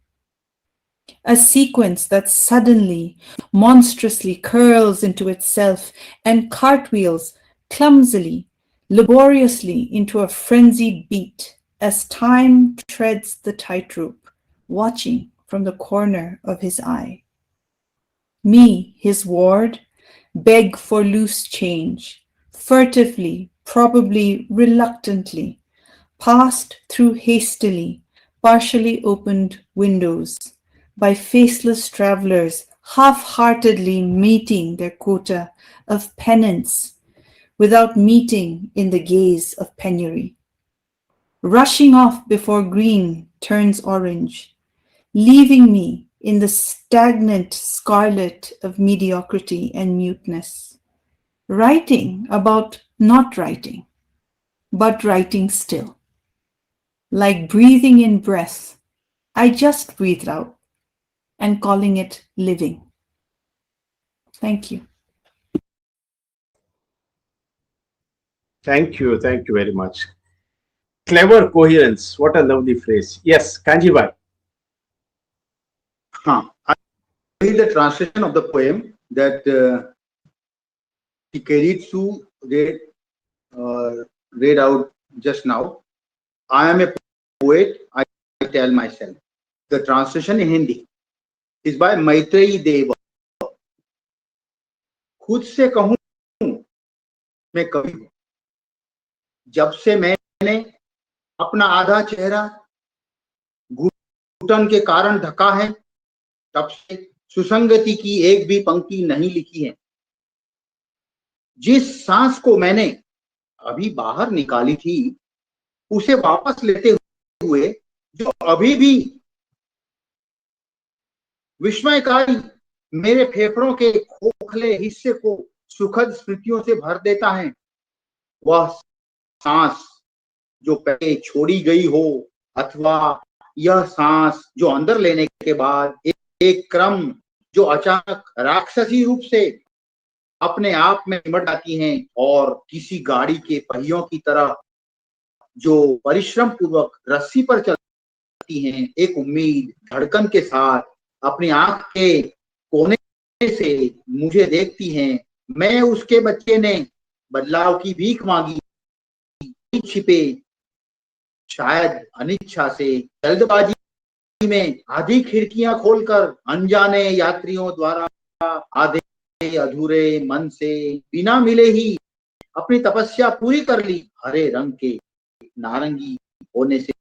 A sequence that suddenly, monstrously curls into itself and cartwheels clumsily, laboriously into a frenzied beat as time treads the tightrope, watching from the corner of his eye. Me, his ward, beg for loose change, furtively, probably reluctantly, passed through hastily, partially opened windows, by faceless travelers half-heartedly meeting their quota of penance without meeting in the gaze of penury. Rushing off before green turns orange, leaving me in the stagnant scarlet of mediocrity and muteness. Writing about not writing, but writing still. Like breathing in breath, I just breathed out and calling it living. Thank you. Thank you very much. Clever coherence. What a lovely phrase. Yes, Kanji Bhai. I read the translation of the poem that Keditsu read out just now. I am a poet, I tell myself. The translation in Hindi is by Maitreyi Deva. खुद से कहूं मैं कवि हूं, जब से मैंने अपना आधा चेहरा घुटन के कारण ढका है, तब से सुसंगति की एक भी पंक्ति नहीं लिखी है। जिस सांस को मैंने अभी बाहर निकाली थी, उसे वापस लेते हुए जो अभी भी विस्मयकारी मेरे फेफड़ों के खोखले हिस्से को सुखद स्मृतियों से भर देता है, वह सांस जो पहले छोड़ी गई हो, अथवा यह सांस जो अंदर लेने के बाद एक क्रम जो अचानक राक्षसी रूप से अपने आप में सिमट जाती हैं और किसी गाड़ी के पहियों की तरह जो परिश्रम पूर्वक रस्सी पर चलती हैं, एक उम्मीद धड़कन के साथ अपनी आंख के कोने से मुझे देखती हैं। मैं उसके बच्चे ने बदलाव की भीख मांगी, छिपे शायद अनिच्छा से, जल्दबाजी में आधी खिड़कियां खोलकर अनजाने यात्रियों द्वारा आधे अधूरे मन से बिना मिले ही अपनी तपस्या पूरी कर ली। हरे रंग के नारंगी होने से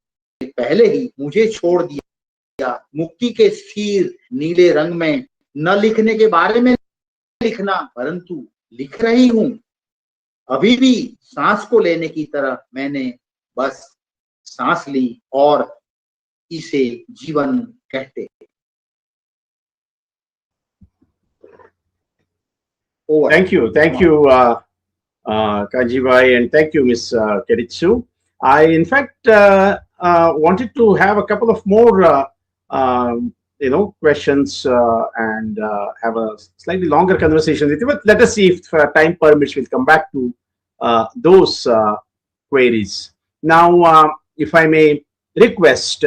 पहले ही मुझे छोड़ दिया। मुक्ति के स्थिर नीले रंग में न लिखने के बारे में लिखना, परंतु लिख रही हूं अभी भी सांस को लेने की तरह। मैंने बस सांस ली और इसे जीवन कहते। Thank you, Kanji Bhai, and thank you, Miss Keditsu. I, in fact, wanted to have a couple of more, questions and have a slightly longer conversation with you. But let us see if time permits. We'll come back to those queries. Now, if I may request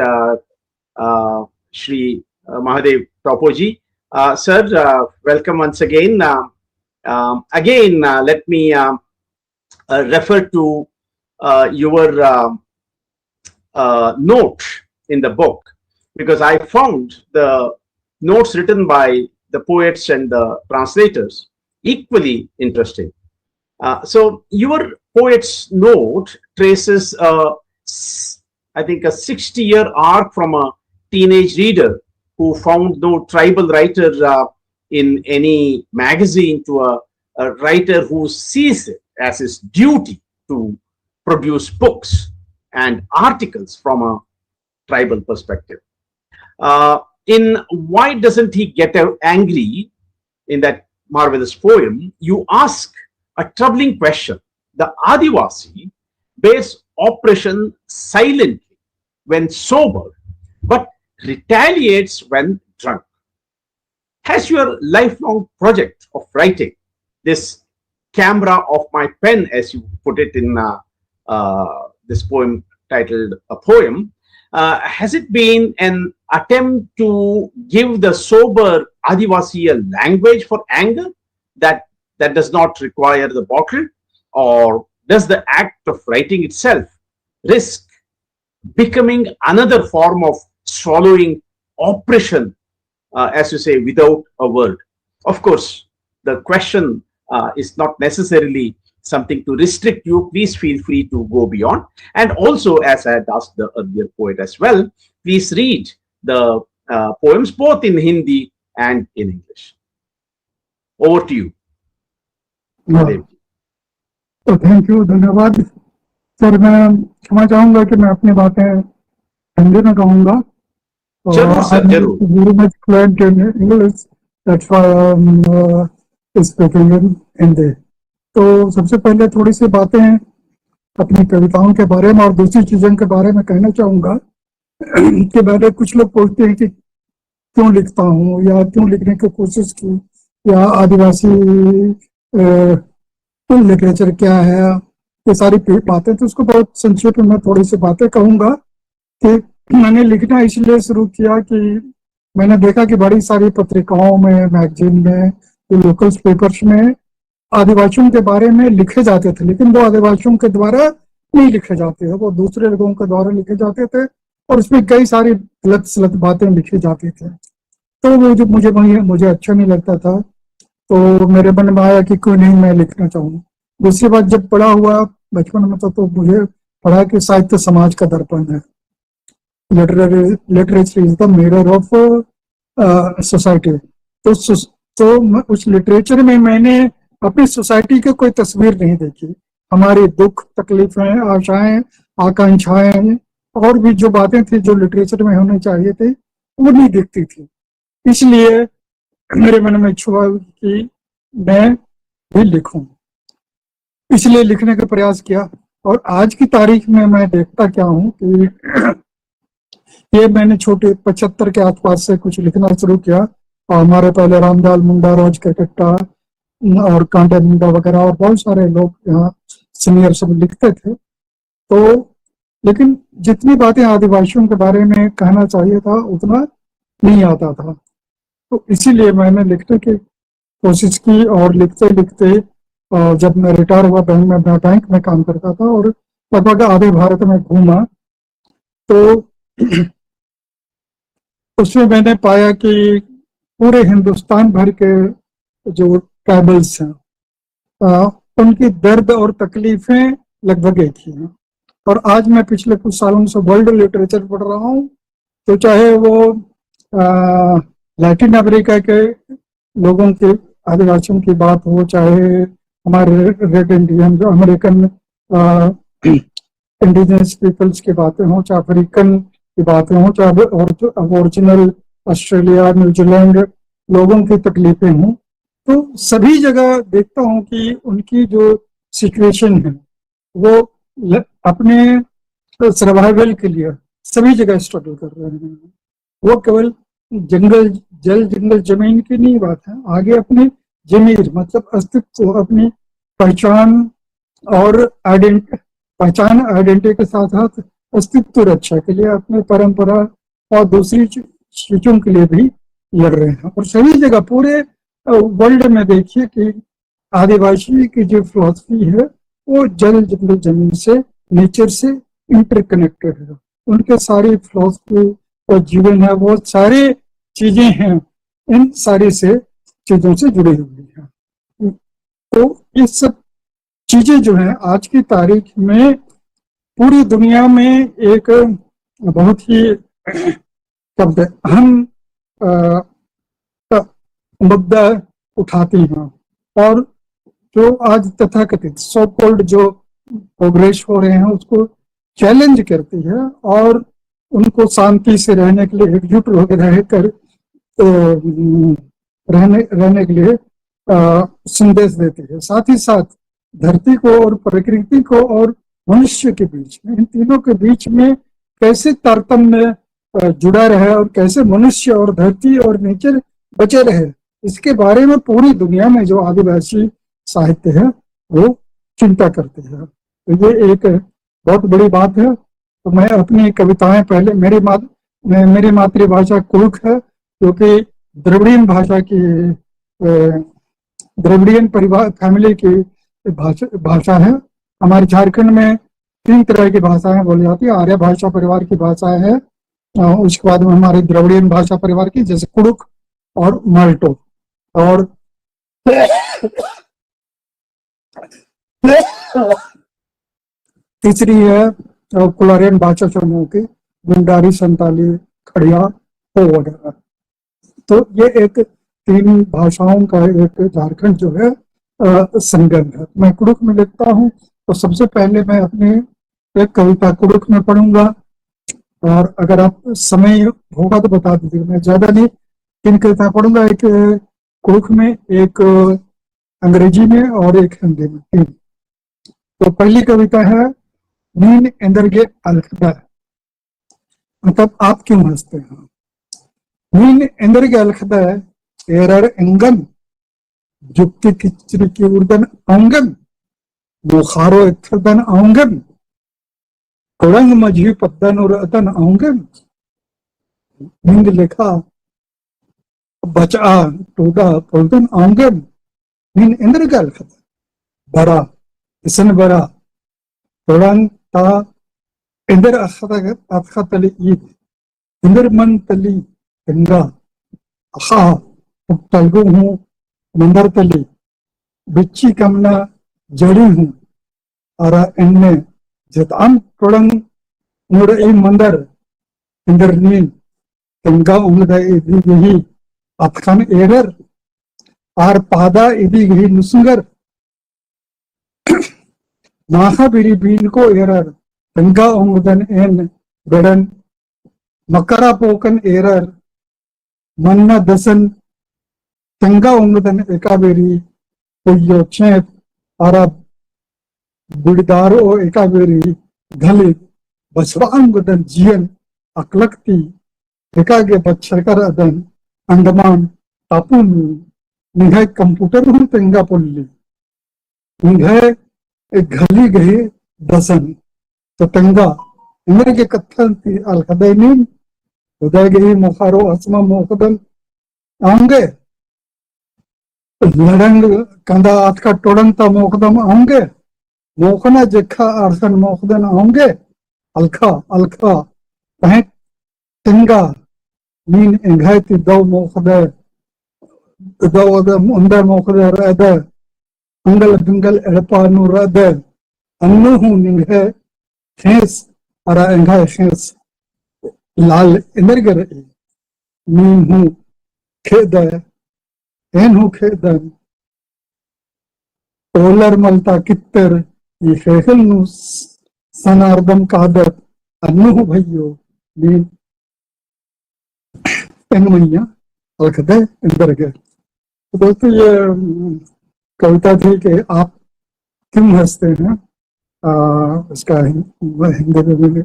Shri Mahadev Toppo ji, sir, welcome once again. Let me refer to your note in the book, because I found the notes written by the poets and the translators equally interesting. So your poet's note traces, I think, a 60-year arc from a teenage reader who found no tribal writer in any magazine to a writer who sees it as his duty to produce books and articles from a tribal perspective. In Why Doesn't He Get Angry, in that marvelous poem, you ask a troubling question. The Adivasi bears oppression silently when sober, but retaliates when drunk. Has your lifelong project of writing, this camera of my pen, as you put it in this poem titled A Poem, has it been an attempt to give the sober Adivasi a language for anger that does not require the bottle? Or does the act of writing itself risk becoming another form of swallowing oppression, as you say, without a word? Of course, the question is not necessarily something to restrict you. Please feel free to go beyond. And also, as I had asked the earlier poet as well, please read the poems both in Hindi and in English. Over to you. तो thank you, धन्यवाद sir. मैं क्षमा चाहूंगा कि मैं अपनी बातें हिंदी में कहूंगा। जरूर सर, जरूर। Very much fluent in English, that's why I am speaking in Hindi. तो सबसे पहले थोड़ी सी बातें अपनी कविताओं के बारे में और दूसरी चीजों के बारे में कहना चाहूंगा कि मैंने, कुछ लोग पूछते हैं कि क्यों लिखता हूँ या क्यों लिखने की कोशिश की, या आदिवासी लिटरेचर क्या है, ये सारी बातें। तो उसको बहुत संक्षेप में मैं थोड़ी सी बातें कहूंगा कि मैंने लिखना इसलिए शुरू किया कि मैंने देखा कि बड़ी सारी पत्रिकाओं में, मैगजीन में, लोकल पेपर्स में आदिवासियों के बारे में लिखे जाते थे, लेकिन वो आदिवासियों के द्वारा नहीं लिखे जाते थे, वो दूसरे लोगों के द्वारा लिखे जाते थे और उसमें कई सारी गलत सलत बातें लिखी जाती थी। तो वो मुझे अच्छा नहीं लगता था। तो मेरे मन में आया कि क्यों नहीं मैं लिखना चाहूँ। दूसरी बात, जब पढ़ा हुआ बचपन में तो मुझे पढ़ा कि साहित्य समाज का दर्पण है, literature is the mirror of society. तो उस लिटरेचर में मैंने अपनी सोसाइटी की कोई तस्वीर नहीं देखी। हमारी दुख, तकलीफें, आशाएं, आकांक्षाएं और भी जो बातें थी जो लिटरेचर में होनी चाहिए थी, वो नहीं दिखती थी। इसलिए मेरे मन में इच्छा हुआ कि मैं भी लिखूं, इसलिए लिखने का प्रयास किया। और आज की तारीख में मैं देखता क्या हूं कि ये मैंने छोटे 75 के आसपास से कुछ लिखना शुरू किया, और हमारे पहले रामदाल मुंडा, रोज कटक्टा और कांटे मुंडा वगैरह और बहुत सारे लोग यहाँ सीनियर सब लिखते थे। तो लेकिन जितनी बातें आदिवासियों के बारे में कहना चाहिए था उतना नहीं आता था। तो इसीलिए मैंने लिखने की कोशिश की, और लिखते लिखते जब मैं रिटायर हुआ बैंक में काम करता था और लगभग आधे भारत में घूमा, तो उसमें मैंने पाया कि पूरे हिंदुस्तान भर के जो ट्राइबल्स हैं उनकी दर्द और तकलीफें लगभग एक ही हैं। और आज मैं पिछले कुछ सालों से वर्ल्ड लिटरेचर पढ़ रहा हूँ, तो चाहे वो लैटिन अमेरिका के लोगों के आदिवासियों की बात हो, चाहे हमारे रेड इंडियन जो अमेरिकन इंडिजिनस पीपल्स की बातें हो, चाहे अफ्रीकन की बातें हो, चाहे ओरिजिनल ऑस्ट्रेलिया न्यूजीलैंड लोगों की तकलीफें हों, तो सभी जगह देखता हूँ कि उनकी जो सिचुएशन है वो अपने सर्वाइवल के लिए सभी जगह स्ट्रगल कर रहे हैं। वो केवल जंगल जमीन की नहीं बात है, आगे अपनी जमीर मतलब अस्तित्व, अपनी पहचान और आइडेंटिटी के साथ साथ अस्तित्व रक्षा के लिए, अपने परंपरा और दूसरी चीजों के लिए भी लड़ रहे हैं। और सभी जगह पूरे वर्ल्ड में देखिए कि आदिवासी की जो फिलॉसफी है वो जंगल जमीन से, नेचर से इंटरकनेक्टेड है। उनके सारी फिलॉसफी और जीवन है, वो सारे चीजें हैं इन सारी से चीजों से जुड़ी हुई है। तो इस सब चीजें जो है आज की तारीख में पूरी दुनिया में एक बहुत ही अहम मुद्दा उठाती हैं, और जो आज तथाकथित सो कॉल्ड जो प्रोग्रेस हो रहे हैं उसको चैलेंज करती है, और उनको शांति से रहने के लिए एकजुट होकर रहने के लिए संदेश देती है। साथ ही साथ धरती को और प्रकृति को और मनुष्य के बीच में, इन तीनों के बीच में कैसे तारतम्य जुड़ा रहे और कैसे मनुष्य और धरती और नेचर बचे रहे, इसके बारे में पूरी दुनिया में जो आदिवासी साहित्य है वो चिंता करते हैं। तो ये एक बहुत बड़ी बात है। तो मैं अपनी कविताएं पहले मेरी मातृभाषा कुड़ुख है, जो कि द्रविड़ियन भाषा की द्रविड़ियन परिवार फैमिली की भाषा है। हमारे झारखंड में 3 तरह की भाषाएं बोली जाती है। आर्य भाषा परिवार की भाषाएं है, उसके बाद में हमारी द्रविड़ियन भाषा परिवार की जैसे कुड़ुख और माल्टो, और तीसरी है कुलारियन भाषा समूह की, मुंडारी, संताली, खड़िया हो वगैरह। तो ये एक 3 भाषाओं का एक झारखंड जो है संगम है। मैं कुड़ुख में लिखता हूँ, तो सबसे पहले मैं अपनी एक कविता कुड़ुख में पढ़ूंगा, और अगर आप समय होगा तो बता दीजिए। मैं ज्यादा नहीं 3 कविता पढ़ूंगा, एक कुड़ुख में, एक अंग्रेजी में और एक हिंदी में, 3। तो पहली कविता है नीन एंदरगे अलखदा, मतलब आप क्यों हंसते हैं। नीन एंदरगे अलखदा एरर एंगम जुक्ति किचरी की उर्दन अंगम मुखारो इथरदन अंगम कुरंग मजही पद्दन और अदन अंगम नींद लेखा बचा टूटा पुलदन अंगम नीन एंदरगे अलखदा बरा इसन बरा कुरंग ता इंदर अखा तली ईद इंदर मन तली इंगा अखा तलगु हूँ मंदर तली बिच्ची कमना जड़ी हूँ अरा इनने जतान कुरंग मुड़ ए मंदर इंदर नीन इंगा उमदा इदी गही अफखान एरर आर पादा इदी गही नुसुंगर नाहा बिरी बीन को एरर इंगा उमदन एन बेडन मकरा पोकन एरर मन्ना दसन तंगा उमदन एकाबेरी कोयो चेप अरब बुड़दारो एकाबेरी घले बसवांगदन जियन अकलकती एकागे बच्चकर अदन अंडमान टापू निघाय कंप्यूटर हूँ तंगा पुल्ली निघाय एक घली गए दसन तो तंगा इंद्र के कत्थल अलखदैनीन उदयगिरी मुखारो अस्मा मोकदल आंगे लड़ंग कंदा आटका टोड़ंता मोकदम आंगे मोखना जेखा अरसन मोकदन आंगे अलखा अलखा पहट तिंगा नीन इंघायती दो मोकदे दो उंदर मोकदे रदे अंगल बिंगल एड़पानु रदे अन्नु हूं निंघे खेस अरा इंघाय खेस लाल इंदरगर नीन हूं खेदे एन हूं खेदन ओलर मलता कित्तर ये खेखल नु सनार्दम कादत अन्नु हूं भैयो नीन एनमैया अलखदे इंदरगर। तो दोस्तों ये कविता थी कि आप क्यों हंसते हैं, इसका हिंदी में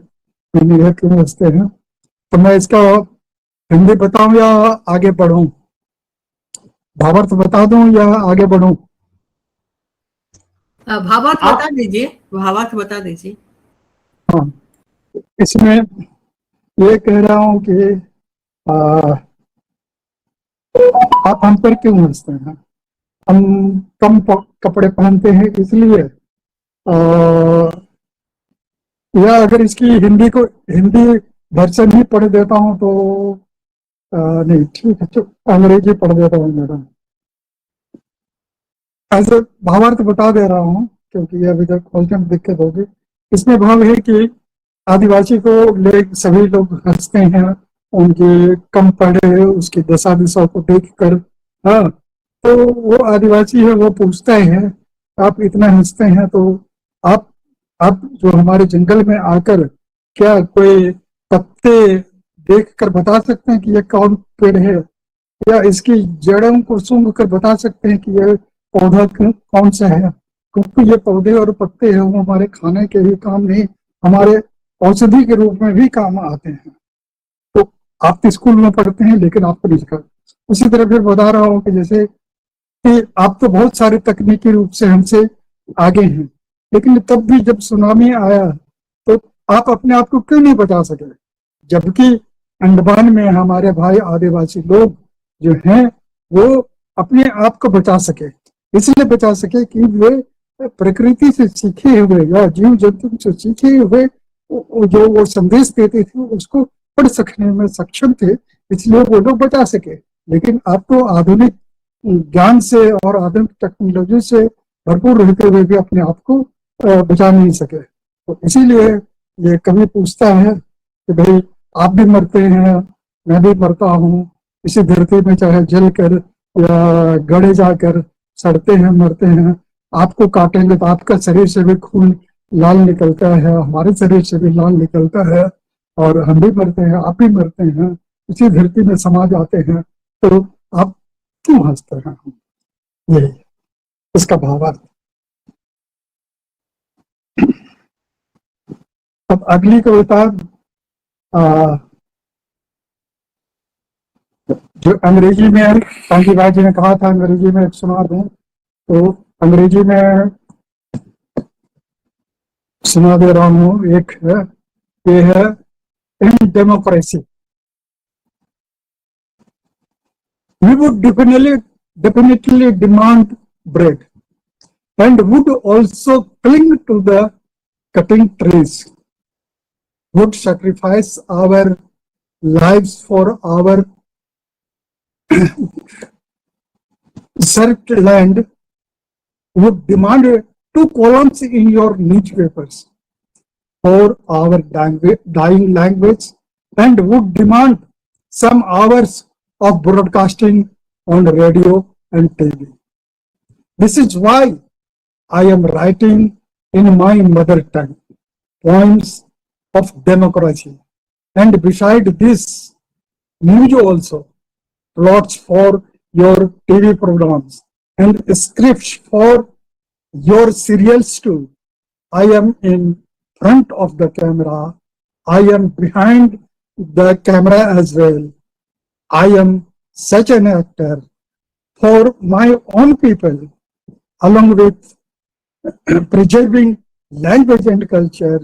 मीनिंग है क्यों हंसते हैं। तो मैं इसका हिंदी बताऊं या आगे बढ़ूं, भावार्थ बता दूं या आगे बढ़ूं? भावार्थ बता दीजिए, भावार्थ बता दीजिए। हाँ, इसमें ये कह रहा हूं कि आप हम पर क्यों हंसते हैं। हम कम कपड़े पहनते हैं इसलिए, या अगर इसकी हिंदी वर्जन ही पढ़ देता हूं तो नहीं ठीक है, अंग्रेजी पढ़ देता हूँ मैडम। ऐसे भावार्थ बता दे रहा हूँ क्योंकि ये अभी तक खोलने में दिक्कत होगी। इसमें भाव है कि आदिवासी को ले सभी लोग हंसते हैं, उनके कम पढ़े उसकी दशा दिशा को देखकर। हाँ, तो वो आदिवासी है, वो पूछता है आप इतना हंसते हैं तो आप जो हमारे जंगल में आकर क्या कोई पत्ते देखकर बता सकते हैं कि ये कौन पेड़ है, या इसकी जड़ों को सूंघ कर बता सकते हैं कि ये पौधा कौन सा है। क्योंकि ये पौधे और पत्ते हैं वो हमारे खाने के ही काम नहीं, हमारे औषधि के रूप में भी काम आते हैं। तो आप तो स्कूल में पढ़ते हैं लेकिन आपको नहीं सिखा। उसी तरह फिर बता रहा हूँ कि जैसे कि आप तो बहुत सारे तकनीकी रूप से हमसे आगे हैं, लेकिन तब भी जब सुनामी आया तो आप अपने आप को क्यों नहीं बचा सके, जबकि अंडमान में हमारे भाई आदिवासी लोग जो हैं वो अपने आप को बचा सके। इसलिए बचा सके कि वे प्रकृति से सीखे हुए या जीव जंतु से सीखे हुए जो वो संदेश देते थे उसको पढ़ सकने में सक्षम थे, इसलिए वो लोग बचा सके। लेकिन आप तो आधुनिक ज्ञान से और आधुनिक टेक्नोलॉजी से भरपूर रहते हुए भी अपने आप को बचा नहीं सके। तो इसीलिए ये कवि पूछता है कि भाई आप भी मरते हैं, मैं भी मरता हूँ, इसी धरती में चाहे जल कर या गड़े जाकर सड़ते हैं मरते हैं, आपको काटेंगे तो आपका शरीर से भी खून लाल निकलता है, हमारे शरीर से भी लाल निकलता है, और हम भी मरते हैं, आप भी मरते हैं, इसी धरती में समा जाते हैं, तो आप क्यों हंसते हैं। ये इसका भावार्थ। अब अगली कविता जो अंग्रेजी में कांजी भाई जी ने कहा था अंग्रेजी में सुना दूं, तो अंग्रेजी में सुना दे रहा हूं। एक है, ये है in democracy we would definitely demand bread and would also cling to the cutting trees, would sacrifice our lives for our usurped land, would demand 2 columns in your newspapers for our dying language, and would demand some hours of broadcasting on radio and TV. This is why I am writing in my mother tongue poems of democracy, and beside this, news also, plots for your TV programs and scripts for your serials too. I am in front of the camera, I am behind the camera as well. I am such an actor for my own people, along with preserving language and culture,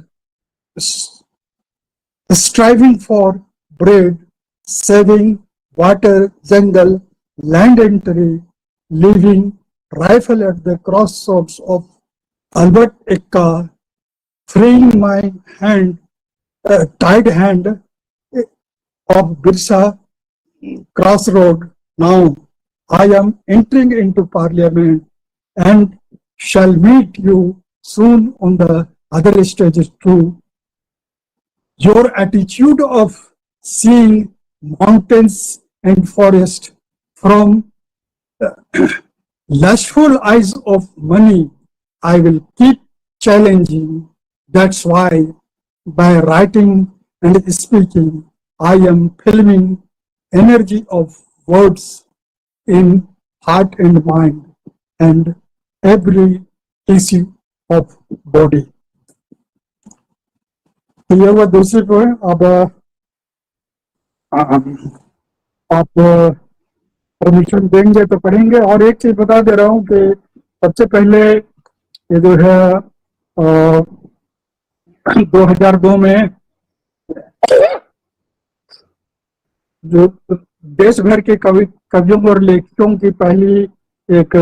striving for bread, saving water, jungle, land and tree, leaving rifle at the crossroads of Albert Eka, freeing my hand, tied hand of Birsa crossroad. Now I am entering into parliament and shall meet you soon on the other stages too. Your attitude of seeing mountains and forest from lustful eyes of money, I will keep challenging. That's why by writing and speaking, I am filming energy of words in heart and mind and every tissue of body. तो ये हुआ दूसरी को है. अब आप permission देंगे तो पढ़ेंगे. और एक चीज बता दे रहा हूँ कि सबसे पहले ये जो है 2002 में जो देश भर के कवियों और लेखकों की पहली एक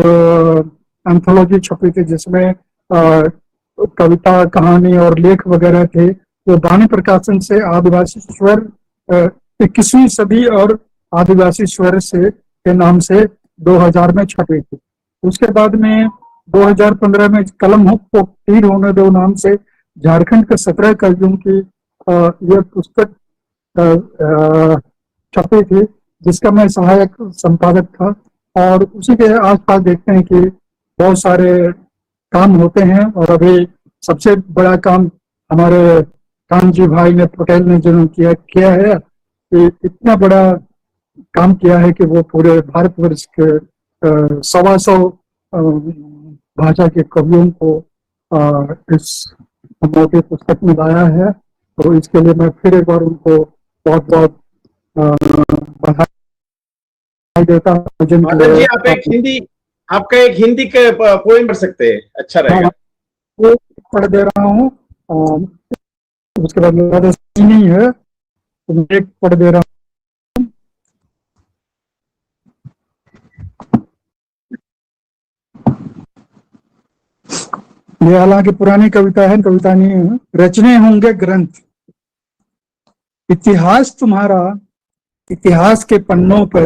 एंथोलॉजी छपी थी जिसमें कविता, कहानी और लेख वगैरह थे. वो वाणी प्रकाशन से आदिवासी स्वर 21वीं सदी और आदिवासी स्वर से के नाम से 2000 में छपी थी. उसके बाद में 2015 में कलम को तीर होने दो नाम से झारखंड के 17 कवियों की यह पुस्तक छपी थी जिसका मैं सहायक संपादक था. और उसी के आसपास देखते हैं कि बहुत सारे काम होते हैं. और अभी सबसे बड़ा काम हमारे कांजी भाई ने, पटेल ने जो किया है कि इतना बड़ा काम किया है कि वो पूरे भारतवर्ष के 125 भाषा के कवियों को इस मोटी पुस्तक में लाया है. तो इसके लिए मैं फिर एक बार उनको बहुत बहुत बधाई देता हूँ. जी आपका एक हिंदी के पोएम पढ़ सकते हैं, अच्छा रहेगा. वो पढ़ दे रहा हूँ. उसके बाद ज्यादा नहीं है तो मैं एक पढ़ दे रहा हूँ. ये हालांकि पुरानी कविता है, कविता नहीं है. रचने होंगे ग्रंथ, इतिहास तुम्हारा इतिहास के पन्नों पर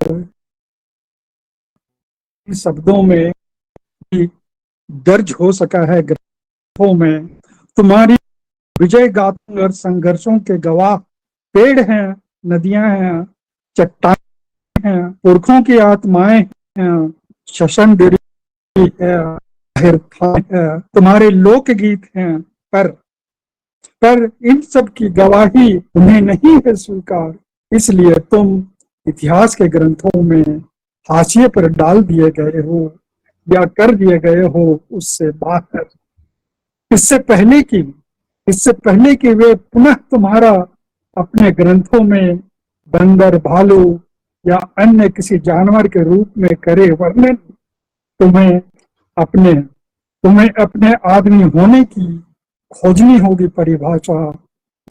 शब्दों में दर्ज हो सका है ग्रंथों में. तुम्हारी विजय गाथाओं और संघर्षों के गवाह पेड़ हैं, नदियां हैं, चट्टानें हैं, पुरखों की आत्माएं हैं, शशन गिरी है, तुम्हारे लोकगीत हैं. पर इन सब की गवाही उन्हें नहीं है स्वीकार. इसलिए तुम इतिहास के ग्रंथों में हाशिए पर डाल दिए गए हो या कर दिए गए हो उससे बाहर. इससे पहले कि वे पुनः तुम्हारा अपने ग्रंथों में बंदर, भालू या अन्य किसी जानवर के रूप में करे वर्णन, तुम्हें अपने आदमी होने की खोजनी होगी परिभाषा.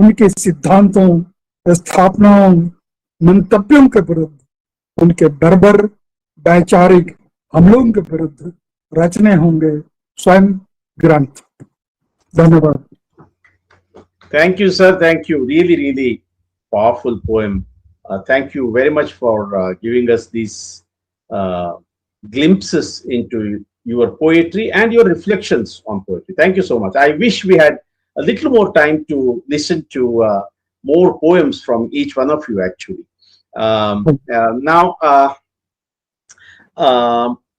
उनके सिद्धांतों, स्थापनाओं, मंतव्यों के विरुद्ध, उनके बर्बर वैचारिक हमलों के विरुद्ध रचने होंगे स्वयं ग्रंथ. धन्यवाद. Thank you, sir. Thank you. Really, really powerful poem. Thank you very much for giving us these glimpses into your poetry and your reflections on poetry. Thank you so much. I wish we had a little more time to listen to more poems from each one of you, actually. Now,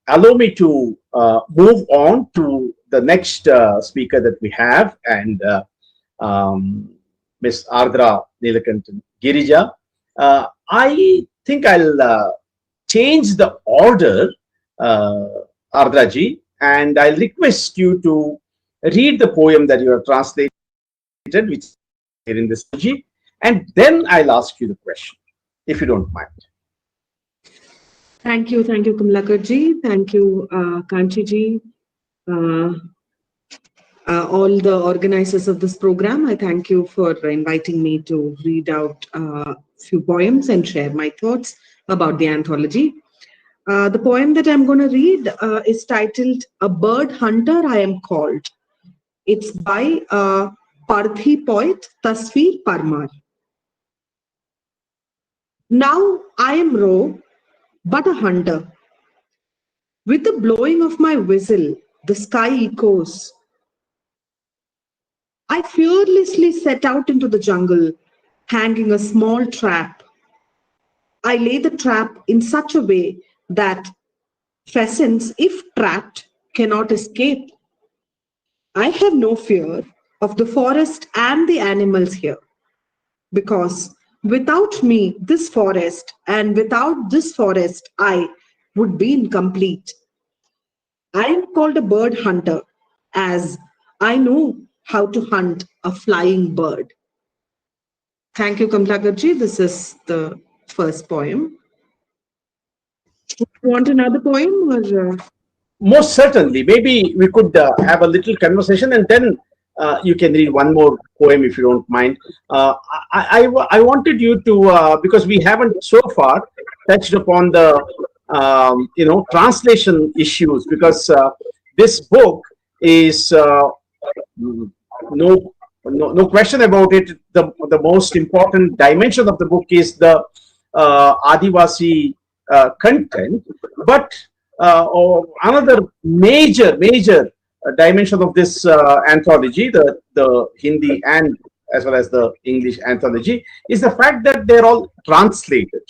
allow me to move on to the next speaker that we have, and Miss Ardra Neelakandan Girija. I think I'll change the order, Ardra ji, and I'll request you to read the poem that you have translated, which is here in this ji, and then I'll ask you the question, if you don't mind. Thank you, Kamlakar ji. Thank you, Kanchi ji. all the organizers of this program. I thank you for inviting me to read out a few poems and share my thoughts about the anthology. The poem that I'm going to read is titled "A Bird Hunter I Am Called." It's by Parthi poet Tasveer Parmar. Now I am raw, but a hunter. With the blowing of my whistle, the sky echoes. I fearlessly set out into the jungle, hanging a small trap. I lay the trap in such a way that pheasants, if trapped, cannot escape. I have no fear of the forest and the animals here, because without me, this forest, and without this forest, I would be incomplete. I am called a bird hunter, as I know how to hunt a flying bird. Thank you, Kamlakarji. This is the first poem. You want another poem? Or, Most certainly. Maybe we could have a little conversation, and then you can read one more poem if you don't mind. I wanted you to, because we haven't so far touched upon the translation issues, because this book is no question about it. The most important dimension of the book is the Adivasi content, but another major dimension of this anthology, the Hindi and as well as the English anthology, is the fact that they're all translated.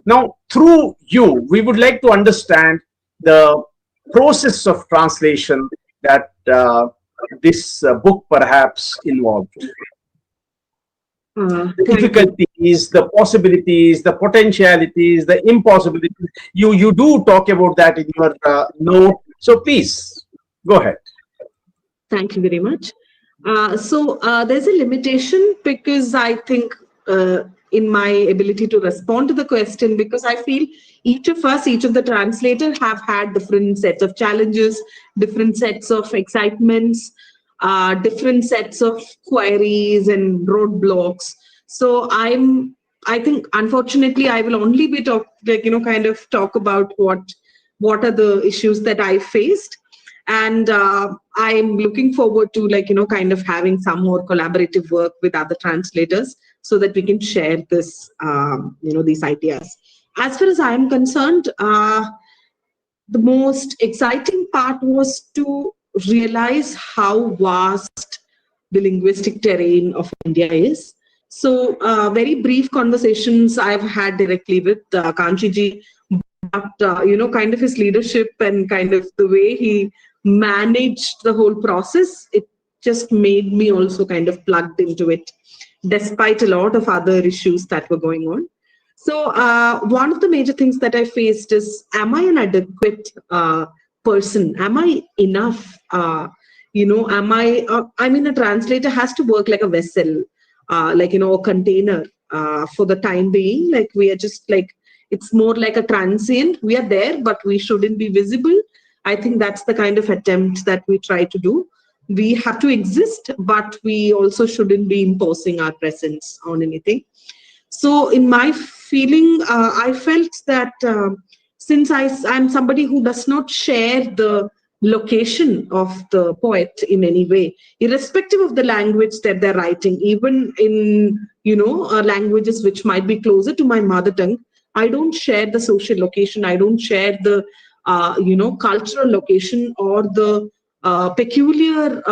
Now, through you, we would like to understand the process of translation that this book perhaps involved. The difficulties, the possibilities, the potentialities, the impossibilities. You do talk about that in your note. So please, go ahead. Thank you very much. So there's a limitation, because I think in my ability to respond to the question, because I feel each of us, each of the translators have had different sets of challenges, different sets of excitements, different sets of queries and roadblocks. So I think, unfortunately, I will only be talk about what are the issues that I faced. And I'm looking forward to having some more collaborative work with other translators so that we can share this, these ideas. As far as I am concerned, the most exciting part was to realize how vast the linguistic terrain of India is. So very brief conversations I've had directly with Kanji ji, but his leadership and the way he managed the whole process, it just made me also plugged into it, despite a lot of other issues that were going on. So one of the major things that I faced is, am I an adequate person? Am I enough? Am I, a translator has to work like a vessel, a container for the time being. We are just it's more like a transient. We are there, but we shouldn't be visible. I think that's the kind of attempt that we try to do. We have to exist, but we also shouldn't be imposing our presence on anything. So in my feeling, I felt that since I'm somebody who does not share the location of the poet in any way, irrespective of the language that they're writing, even in, languages which might be closer to my mother tongue, I don't share the social location. I don't share the, cultural location or the peculiar,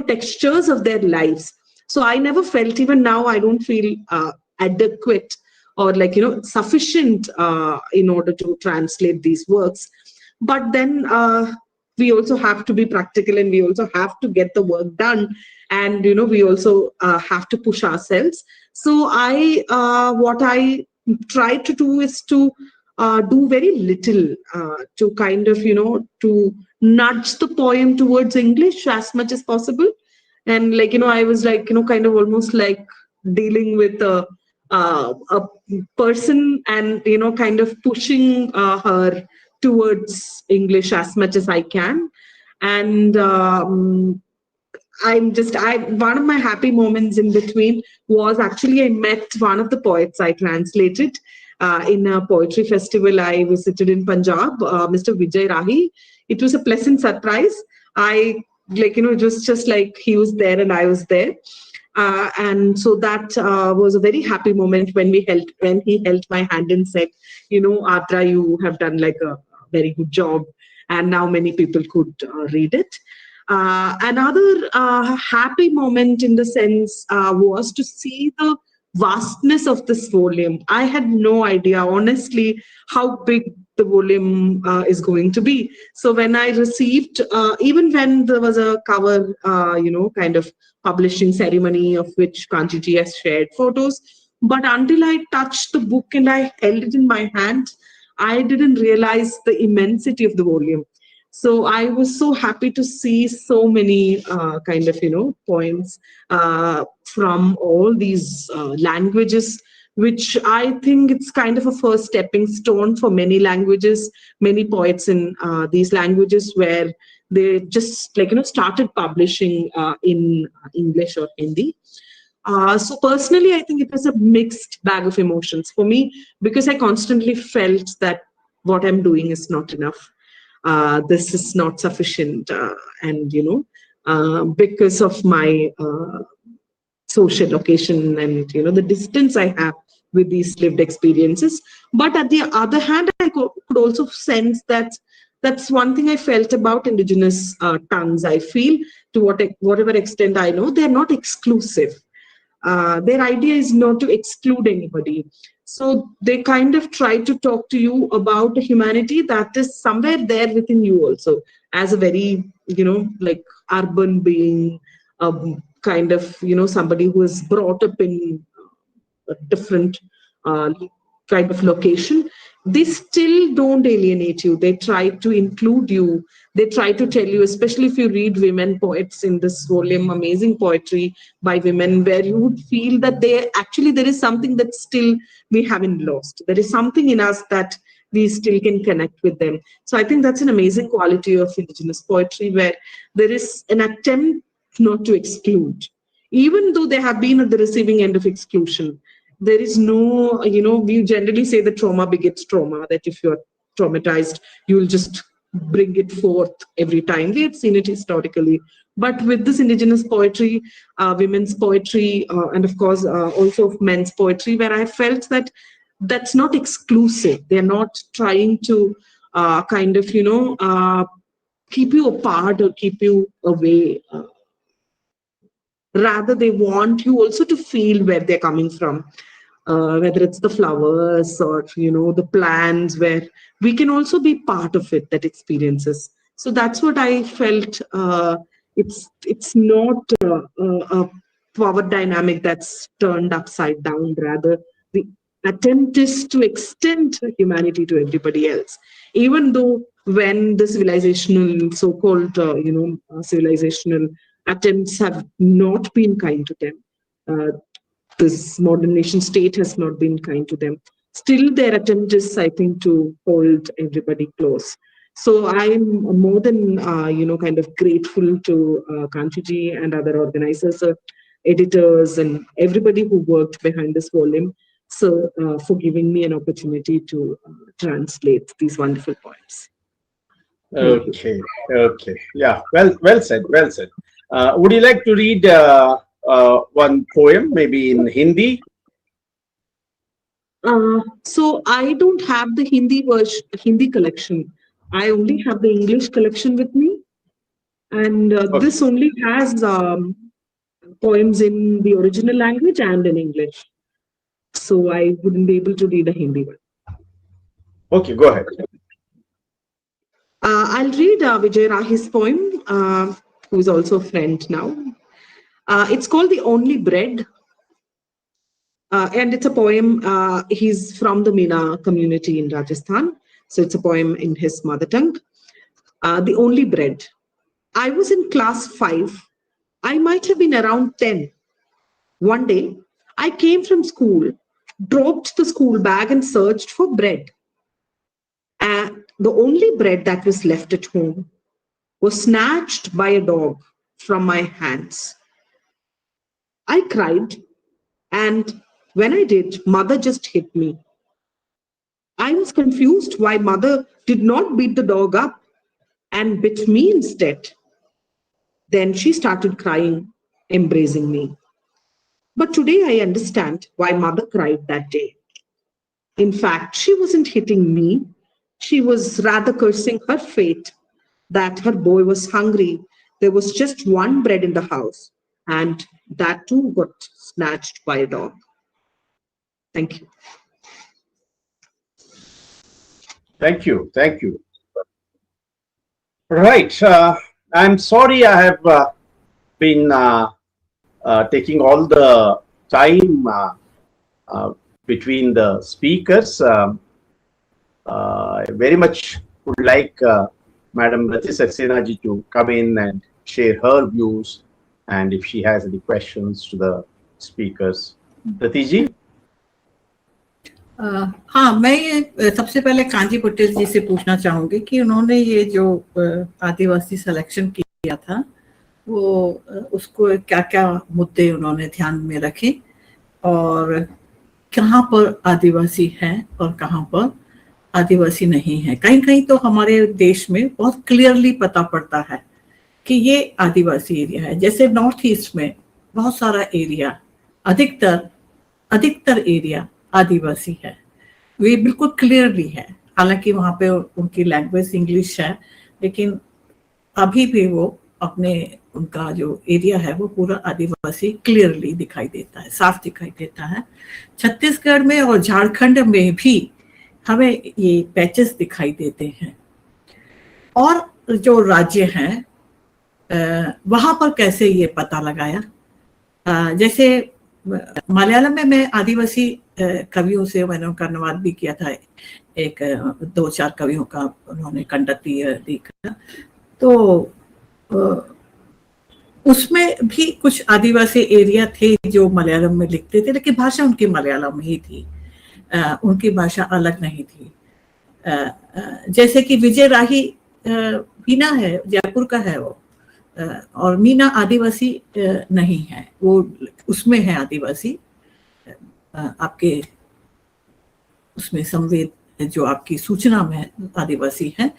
textures of their lives. So I never felt, even now, I don't feel adequate or sufficient in order to translate these works. But then we also have to be practical, and we also have to get the work done. And, we also have to push ourselves. So what I try to do is to do very little to to nudge the poem towards English as much as possible. And I was almost like dealing with a person and pushing her towards English as much as I can. And one of my happy moments in between was actually I met one of the poets I translated in a poetry festival I visited in Punjab, Mr. Vijay Rahi. It was a pleasant surprise. It was just like he was there and I was there. And so that was a very happy moment when he held my hand and said, Ardra, you have done like a very good job, and now many people could read it. Another happy moment in the sense was to see the vastness of this volume. I had no idea, honestly, how big the volume is going to be. So when I received, even when there was a cover, kind of publishing ceremony of which Kanji ji has shared photos, but until I touched the book and I held it in my hand, I didn't realize the immensity of the volume. So I was so happy to see so many poems from all these languages, which I think it's kind of a first stepping stone for many languages, many poets in these languages where they just started publishing in English or Hindi. So personally, I think it was a mixed bag of emotions for me, because I constantly felt that what I'm doing is not enough. This is not sufficient, because of my social location and the distance I have with these lived experiences. But at the other hand, I could also sense that that's one thing I felt about indigenous tongues. I feel, to whatever extent I know, they're not exclusive. Their idea is not to exclude anybody. So they kind of try to talk to you about a humanity that is somewhere there within you also, as a very, urban being, kind of, somebody who is brought up in a different kind of location. They still don't alienate you. They try to include you. They try to tell you, especially if you read women poets in this volume, amazing poetry by women, where you would feel that there is something that still we haven't lost. There is something in us that we still can connect with them. So I think that's an amazing quality of indigenous poetry, where there is an attempt not to exclude, even though they have been at the receiving end of exclusion. There is no, we generally say that trauma begets trauma, that if you're traumatized, you'll just bring it forth every time. We have seen it historically. But with this indigenous poetry, women's poetry, and of course, also of men's poetry, where I felt that that's not exclusive. They're not trying to keep you apart or keep you away. Rather, they want you also to feel where they're coming from, whether it's the flowers or, the plants, where we can also be part of it, that experiences. So that's what I felt. It's not a power dynamic that's turned upside down. Rather, the attempt is to extend humanity to everybody else, even though when the civilizational, so-called, civilizational attempts have not been kind to them. This modern nation state has not been kind to them. Still, their attempt is, I think, to hold everybody close. So I'm more than, kind of grateful to Kanji ji and other organizers, editors, and everybody who worked behind this volume, so for giving me an opportunity to translate these wonderful poems. Okay. Yeah, well said. Would you like to read one poem, maybe in Hindi? So I don't have the Hindi collection. I only have the English collection with me, and this only has poems in the original language and in English. So I wouldn't be able to read a Hindi one. Okay, go ahead. I'll read Vijay Rahi's poem, who is also a friend now. It's called The Only Bread. And it's a poem. He's from the Meena community in Rajasthan. So it's a poem in his mother tongue. The Only Bread. I was in class 5. I might have been around 10. One day, I came from school, dropped the school bag and searched for bread. And the only bread that was left at home was snatched by a dog from my hands. I cried, and when I did, mother just hit me. I was confused why mother did not beat the dog up and bit me instead. Then she started crying, embracing me. But today I understand why mother cried that day. In fact, she wasn't hitting me. She was rather cursing her fate that her boy was hungry. There was just one bread in the house, and that too got snatched by a dog. Thank you. Thank you. Thank you. Right. I'm sorry I have been taking all the time between the speakers. I very much would like Madam Rati Saxena ji to come in and share her views, and if she has any questions to the speakers. Rati ji? हाँ, मैं ये सबसे पहले कांजी पटेल जी से पूछना चाहूंगी कि उन्होंने ये जो आदिवासी सिलेक्शन किया था वो उसको क्या क्या मुद्दे उन्होंने ध्यान में रखे और कहाँ पर आदिवासी हैं और कहाँ पर आदिवासी नहीं है। कहीं कहीं तो हमारे देश में बहुत क्लियरली पता पड़ता है कि ये आदिवासी एरिया है, जैसे नॉर्थ ईस्ट में बहुत सारा एरिया, अधिकतर एरिया आदिवासी है, वे बिल्कुल क्लियरली है। हालांकि वहां पे उनकी लैंग्वेज इंग्लिश है, लेकिन अभी भी वो अपने उनका जो एरिया है वो पूरा आदिवासी क्लियरली दिखाई देता है, साफ दिखाई देता है। छत्तीसगढ़ में और झारखंड में भी हमें ये पैचेस दिखाई देते हैं। और जो राज्य हैं वहां पर कैसे ये पता लगाया, जैसे मलयालम में मैं आदिवासी कवियों से मैंने उनका अनुवाद भी किया था, एक 2-4 कवियों का उन्होंने कंडक्टी, तो उसमें भी कुछ आदिवासी एरिया थे जो मलयालम में लिखते थे, लेकिन भाषा उनकी मलयालम ही थी, उनकी भाषा अलग नहीं थी। जैसे कि विजय राही मीना है, जयपुर का है वो, और मीना आदिवासी नहीं है, वो उसमें है आदिवासी, आपके उसमें संवेद जो आपकी सूचना में आदिवासी है,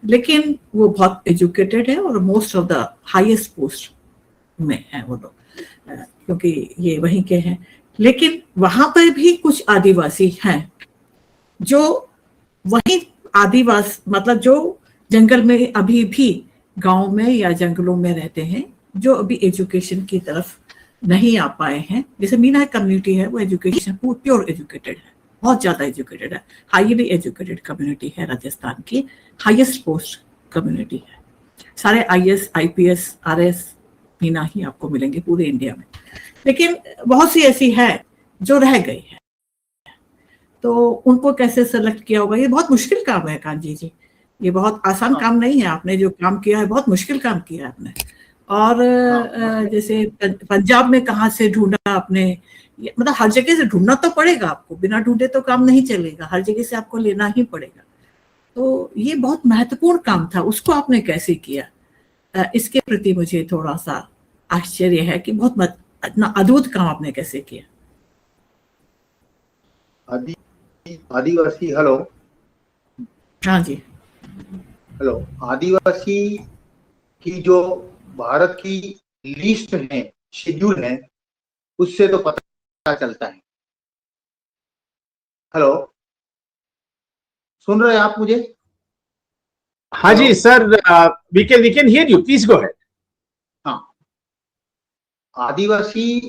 लेकिन वो बहुत एजुकेटेड है और most of the highest post में है वो लोग, क्योंकि ये वहीं के हैं। लेकिन वहां पर भी कुछ आदिवासी हैं जो वही आदिवासी, मतलब जो जंगल में अभी भी गांव में या जंगलों में रहते हैं, जो अभी एजुकेशन की तरफ नहीं आ पाए हैं। जैसे मीना कम्युनिटी है, वो एजुकेशन प्योर एजुकेटेड है, बहुत ज्यादा एजुकेटेड है, हाईली एजुकेटेड कम्युनिटी है, राजस्थान की हाईएस्ट पोस्ट कम्युनिटी है। सारे आईएएस, आईपीएस, आरएस मीना ही आपको मिलेंगे पूरे इंडिया में। लेकिन बहुत सी ऐसी है जो रह गई है, तो उनको कैसे सेलेक्ट किया होगा, ये बहुत मुश्किल काम है कांजी जी, ये बहुत आसान काम नहीं है। आपने जो काम किया है बहुत मुश्किल काम किया है आपने। और जैसे पंजाब में कहाँ से ढूंढा आपने, मतलब हर जगह से ढूंढना तो पड़ेगा आपको, बिना ढूंढे तो काम नहीं चलेगा, हर जगह से आपको लेना ही पड़ेगा। तो ये बहुत महत्वपूर्ण काम था, उसको आपने कैसे किया, इसके प्रति मुझे थोड़ा सा आश्चर्य है कि बहुत इतना अद्भुत काम आपने कैसे किया। आदिवासी, हेलो। हाँ जी, हेलो। आदिवासी की जो भारत की लिस्ट है, शेड्यूल है, उससे तो पता चलता है। हेलो, सुन रहे हैं आप मुझे? हाँ जी sir, we can hear you, please go ahead. हाँ, आदिवासी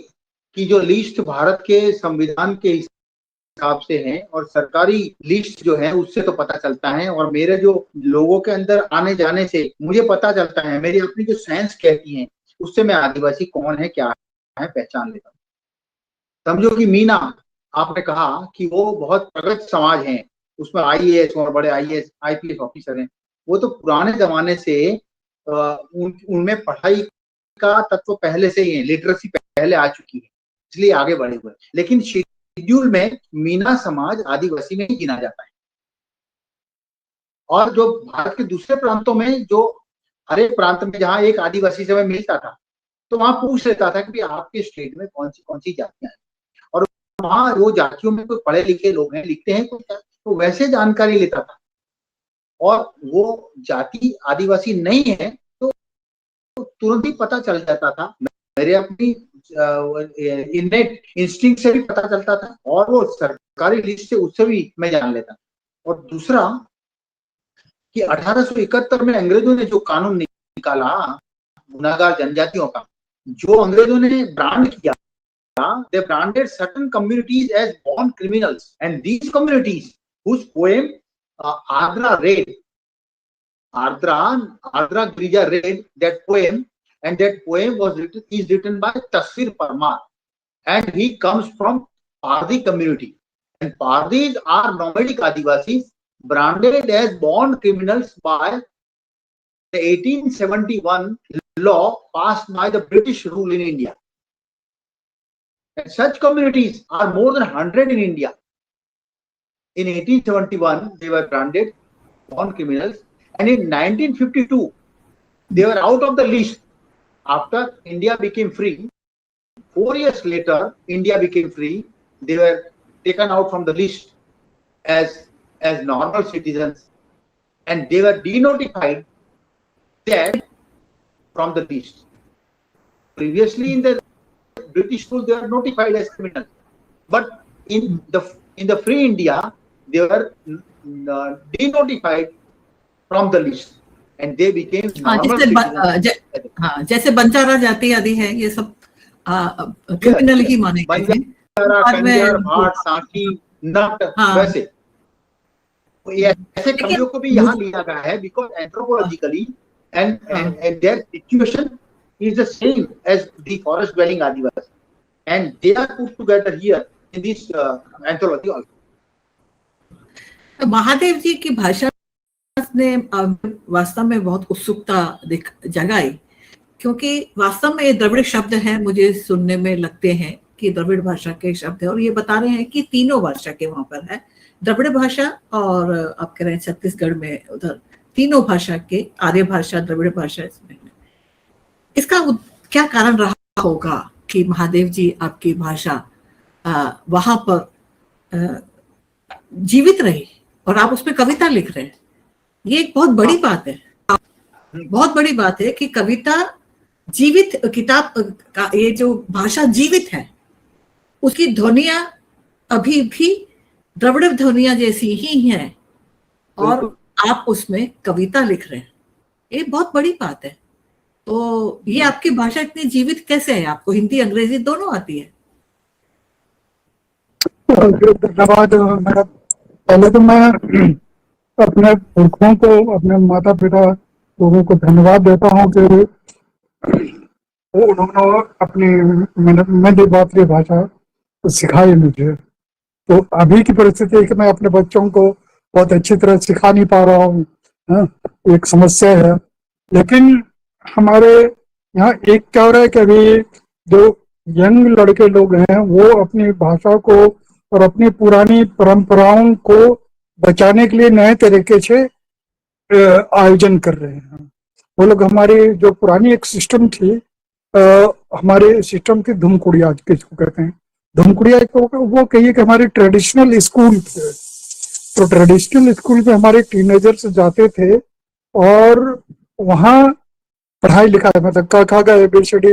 की जो लिस्ट भारत के संविधान के हिसाब से है और सरकारी लिस्ट जो है उससे तो पता चलता है। और मेरे जो लोगों के अंदर आने जाने से मुझे पता चलता है, मेरी अपनी जो सेंस कहती है उससे मैं आदिवासी कौन है क्या है पहचान लेता हूँ। समझो कि मीना, आपने कहा कि वो बहुत प्रगत समाज है, उसमें आईएएस और बड़े आईएएस आईपीएस ऑफिसर हैं, वो तो पुराने जमाने से उनमें पढ़ाई का तत्व पहले से ही है, लिटरेसी पहले आ चुकी है, इसलिए आगे बढ़े हुए। लेकिन शेड्यूल में मीना समाज आदिवासी में ही गिना जाता है। और जो भारत के दूसरे प्रांतों में जो हर एक प्रांत में जहाँ एक आदिवासी से मैं मिलता था तो वहां पूछ लेता था कि आपके स्टेट में कौन सी जातियां हैं, और वहाँ वो जातियों में कोई पढ़े लिखे लोग हैं, लिखते हैं कुछ, तो वैसे जानकारी लेता था। और वो जाति आदिवासी नहीं है तो तुरंत ही पता चल जाता था, मेरे अपनी इनेट इंस्टिंक्ट से भी पता चलता था, और वो सरकारी लिस्ट से उससे भी मैं जान लेता। और दूसरा कि 1871 में अंग्रेजों ने जो कानून निकाला गुनाहगार जनजातियों का, जो अंग्रेजों ने ब्रांड किया, they branded certain communities as born criminals, and these communities whose poem Ardra read, Ardra Girija read that poem, and that poem is written by Tasvir Parmar, and he comes from Pardi community, and Pardis are nomadic Adivasis branded as born criminals by the 1871 law passed by the British rule in India. And such communities are more than 100 in India. In 1871, they were branded born criminals, and in 1952, they were out of the list. After India became free, 4 years later, India became free, they were taken out from the list as normal citizens, and they were denotified that from the list. Previously, in the British rule, they were notified as criminals, but in the free India, they were denotified from the list, and they became normal citizens. जैसे बंजारा जाति आदि है, ये सब criminal ही माने गए हैं। कंजर, भाट, साकी, नट, वैसे ऐसे कवियों को भी यहाँ लिया गया है, because anthropologically and their situation is the same as the forest dwelling Adivasi, and they are put together here in this anthology also. Mahadev जी की भाषा ने वास्तव में बहुत उत्सुकता जगाई, क्योंकि वास्तव में ये द्रविड़ शब्द हैं, मुझे सुनने में लगते हैं कि द्रविड़ भाषा के शब्द है, और ये बता रहे हैं कि तीनों भाषा के वहां पर है, द्रविड़ भाषा और आप कह रहे हैं छत्तीसगढ़ में उधर तीनों भाषा के, आर्य भाषा, द्रविड़ भाषा इसमें है। इसका क्या कारण रहा होगा कि महादेव जी आपकी भाषा वहां पर जीवित रही और आप उसमें कविता लिख रहे हैं? ये एक बहुत बड़ी बात है, बहुत बड़ी बात है कि कविता जीवित, किताब का ये जो भाषा जीवित है, उसकी ध्वनियां अभी भी द्रविड़ ध्वनियां जैसी ही हैं, और आप उसमें कविता लिख रहे हैं, ये बहुत बड़ी बात है। तो ये आपकी भाषा इतनी जीवित कैसे है? आपको हिंदी अंग्रेजी दोनों आती है? धन्यवाद मैडम। पहले तो मैं अपने पुरखों को, अपने माता पिता लोगों को धन्यवाद देता हूँ कि उन्होंने अपनी मातृ भाषा सिखाई मुझे। तो अभी की परिस्थिति है कि मैं अपने बच्चों को बहुत अच्छी तरह सिखा नहीं पा रहा हूँ, एक समस्या है। लेकिन हमारे यहाँ एक क्या हो रहा है कि अभी जो यंग लड़के लोग हैं वो अपनी भाषा को और अपनी पुरानी परंपराओं को बचाने के लिए नए तरीके से आयोजन कर रहे हैं। वो लोग, हमारी जो पुरानी एक सिस्टम थी, हमारे सिस्टम की धुमकुड़िया किसको कहते हैं, धुमकुड़िया को वो कहिए कि हमारे ट्रेडिशनल स्कूल थे। तो ट्रेडिशनल स्कूल में हमारे टीनेजर्स जाते थे और वहाँ पढ़ाई लिखाई, मतलब का ABCD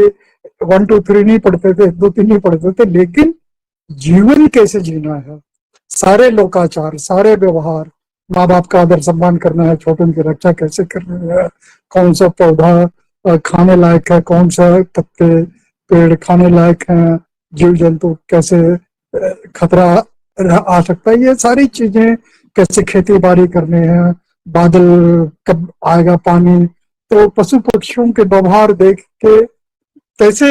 1 2 3 नहीं पढ़ते थे, 2 3 नहीं पढ़ते थे, लेकिन जीवन कैसे जीना है, सारे लोकाचार, सारे व्यवहार, माँ बाप का आदर सम्मान करना है, छोटों की रक्षा कैसे करनी है, कौन सा पौधा खाने लायक है, कौन सा पत्ते पेड़ खाने लायक हैं, जीव जंतु कैसे खतरा आ सकता है, ये सारी चीजें, कैसे खेती बाड़ी करनी है, बादल कब आएगा पानी, तो पशु पक्षियों के व्यवहार देख के कैसे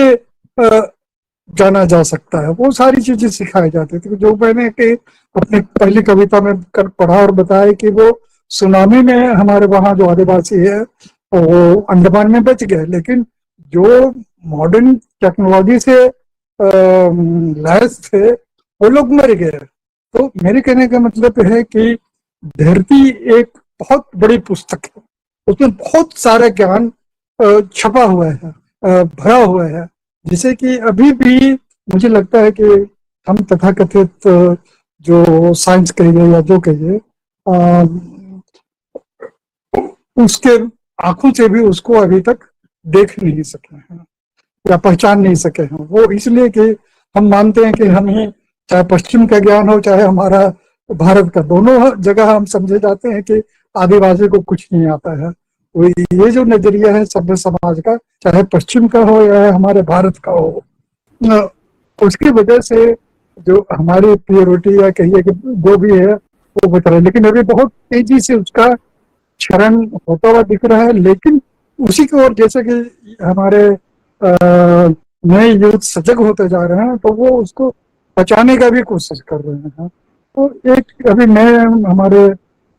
जाना जा सकता है, वो सारी चीजें सिखाई जाती थी। जो मैंने कि अपनी पहली कविता में कर पढ़ा और बताया कि वो सुनामी में हमारे वहाँ जो आदिवासी है वो अंडमान में बच गए, लेकिन जो मॉडर्न टेक्नोलॉजी से लैस थे वो लोग मर गए। तो मेरे कहने का मतलब है कि धरती एक बहुत बड़ी पुस्तक है, उसमें बहुत सारा ज्ञान छपा हुआ है, भरा हुआ है, जिसे कि अभी भी मुझे लगता है कि हम तथाकथित जो साइंस कहिए या जो कहिए उसके आंखों से भी उसको अभी तक देख नहीं सके हैं या पहचान नहीं सके हैं। वो इसलिए कि हम मानते हैं कि हमें चाहे पश्चिम का ज्ञान हो चाहे हमारा भारत का, दोनों जगह हम समझे जाते हैं कि आदिवासी को कुछ नहीं आता है। वो ये जो नजरिया है सभ्य समाज का, चाहे पश्चिम का हो या हमारे भारत का हो, उसकी वजह से जो हमारी प्रियोरिटी या कहिए कि जो भी है वो बच रहा है, लेकिन अभी बहुत तेजी से उसका क्षरण होता हुआ दिख रहा है। लेकिन उसी की ओर जैसे कि हमारे नए यूथ सजग होते जा रहे हैं तो वो उसको बचाने का भी कोशिश कर रहे हैं। तो एक अभी नए हमारे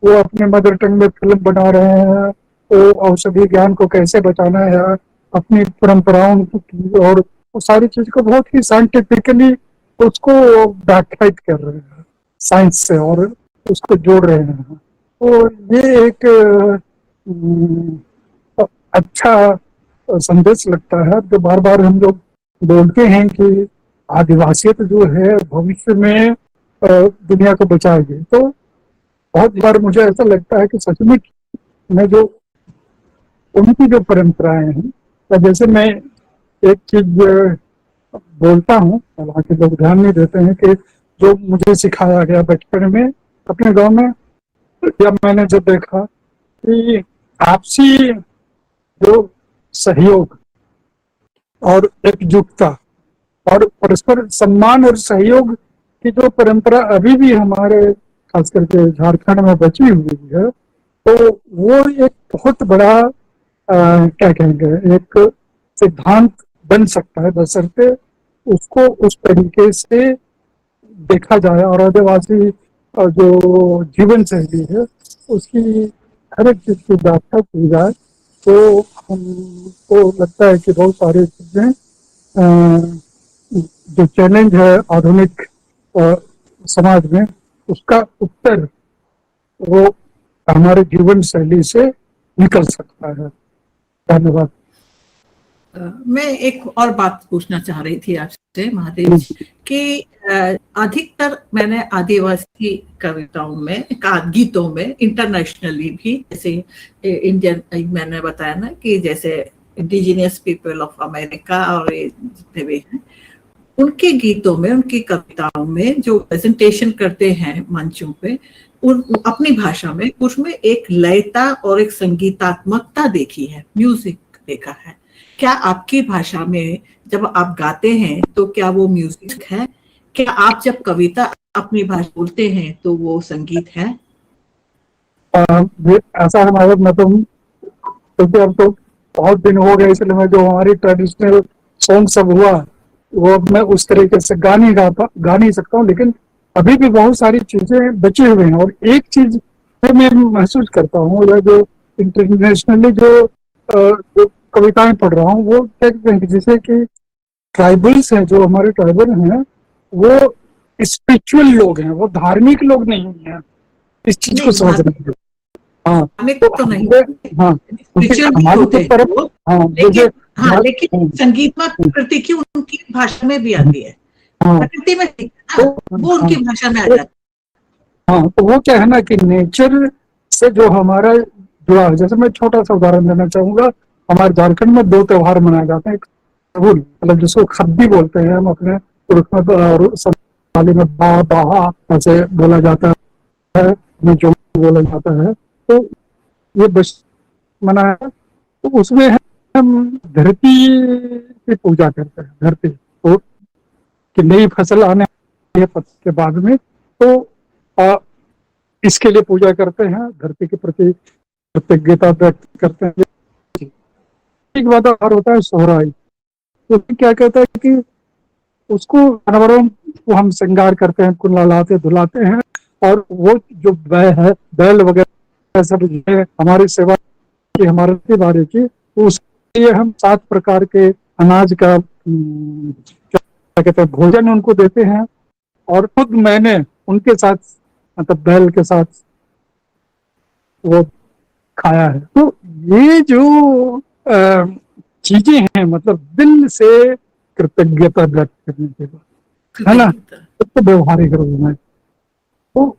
वो अपने मदर टंग में फिल्म बना रहे हैं, तो औषधि ज्ञान को कैसे बचाना है, अपनी परंपराओं की और वो सारी चीज को बहुत ही साइंटिफिकली उसको व्याख्यायित कर रहे हैं साइंस से और उसको जोड़ रहे हैं। तो ये एक अच्छा संदेश लगता है। तो बार बार हम लोग बोलते हैं कि आदिवासियत जो है भविष्य में दुनिया को बचाएगी, तो बहुत बार मुझे ऐसा लगता है कि सचमुच में जो उनकी जो परंपराएं हैं, तो जैसे मैं एक चीज बोलता हूँ, हालांकि लोग ध्यान नहीं देते हैं, कि जो मुझे सिखाया गया बचपन में अपने गांव में, या मैंने जब देखा कि आपसी जो सहयोग और एकजुटता और परस्पर सम्मान और सहयोग की जो परंपरा अभी भी हमारे खास करके झारखंड में बची हुई है, तो वो एक बहुत बड़ा क्या कहेंगे एक सिद्धांत बन सकता है, बशर्ते उसको उस तरीके से देखा जाए और आदिवासी जो जीवन शैली है उसकी हर एक चीज की व्याख्या की जाए, तो हमको लगता है कि बहुत सारी चीजें जो चैलेंज है आधुनिक समाज में, उसका उत्तर वो हमारे जीवन शैली से निकल सकता है। धन्यवाद। मैं एक और बात पूछना चाह रही थी आपसे महादेव जी कि अधिकतर मैंने आदिवासी कविताओं में, गीतों में, इंटरनेशनली भी, जैसे इंडियन मैंने बताया ना कि जैसे इंडिजिनियस पीपल ऑफ अमेरिका और जितने भी हैं, उनके गीतों में, उनकी कविताओं में जो प्रेजेंटेशन करते हैं मंचों पे अपनी भाषा में, उसमें एक लयता और एक संगीतात्मकता देखी है, म्यूजिक देखा है। क्या आपकी भाषा में जब आप गाते हैं तो क्या वो म्यूजिक है? क्या आप जब कविता अपनी भाषा बोलते हैं तो वो संगीत है? ऐसा हमारे मतलब, क्योंकि अब तो बहुत दिन हो गए, इसलिए मैं जो हमारी ट्रेडिशनल सॉन्ग सब हुआ वो अब मैं उस तरीके से गा नहीं सकता हूँ, लेकिन अभी भी बहुत सारी चीजें बची हुई हैं। और एक चीज मैं महसूस करता हूँ, या जो इंटरनेशनली जो कविताएं पढ़ रहा हूँ, वो क्या कहते हैं, जैसे कि ट्राइबल्स हैं, जो हमारे ट्राइबल हैं, वो स्पिरिचुअल लोग हैं, वो धार्मिक लोग नहीं हैं। इस चीज को समझना चाहिए। हाँ, तो नहीं, हाँ, हमारी तो तरफ, हाँ, लेकिन लेकिन संगीतमक प्रकृति उनकी भाषा में भी आती है, प्रकृति में वो उनकी भाषा में आ जाती है। हाँ, तो वो क्या है ना कि नेचर से जो हमारा जुड़ा है, जैसे मैं छोटा सा उदाहरण देना चाहूंगा। हमारे झारखंड में 2 त्योहार मनाए जाते हैं, मतलब जिसको खद्दी बोलते हैं हम अपने में, बाहा ऐसे बोला जाता है, जो बोला जाता है। तो ये बस मनाया, तो उसमें हम धरती की पूजा करते हैं, धरती को कि नई फसल आने के बाद में, तो इसके लिए पूजा करते हैं, धरती के प्रति कृतज्ञता व्यक्त करते हैं। एक बात और होता है सोहराई, तो क्या कहता है कि उसको जानवरों को हम श्रृंगार करते हैं, उनको नहलाते धुलाते हैं, और वो जो बैल वगैरह सब हमारी सेवा की, हमारे बारे की, तो उसके लिए हम 7 प्रकार के अनाज का क्या कहते हैं भोजन उनको देते हैं। और खुद मैंने उनके साथ, मतलब बैल के साथ वो खाया है। तो ये जो चीजें हैं, मतलब दिल से कृतज्ञता व्यक्त करने के बाद, है ना, तो व्यवहारिक रूप में तो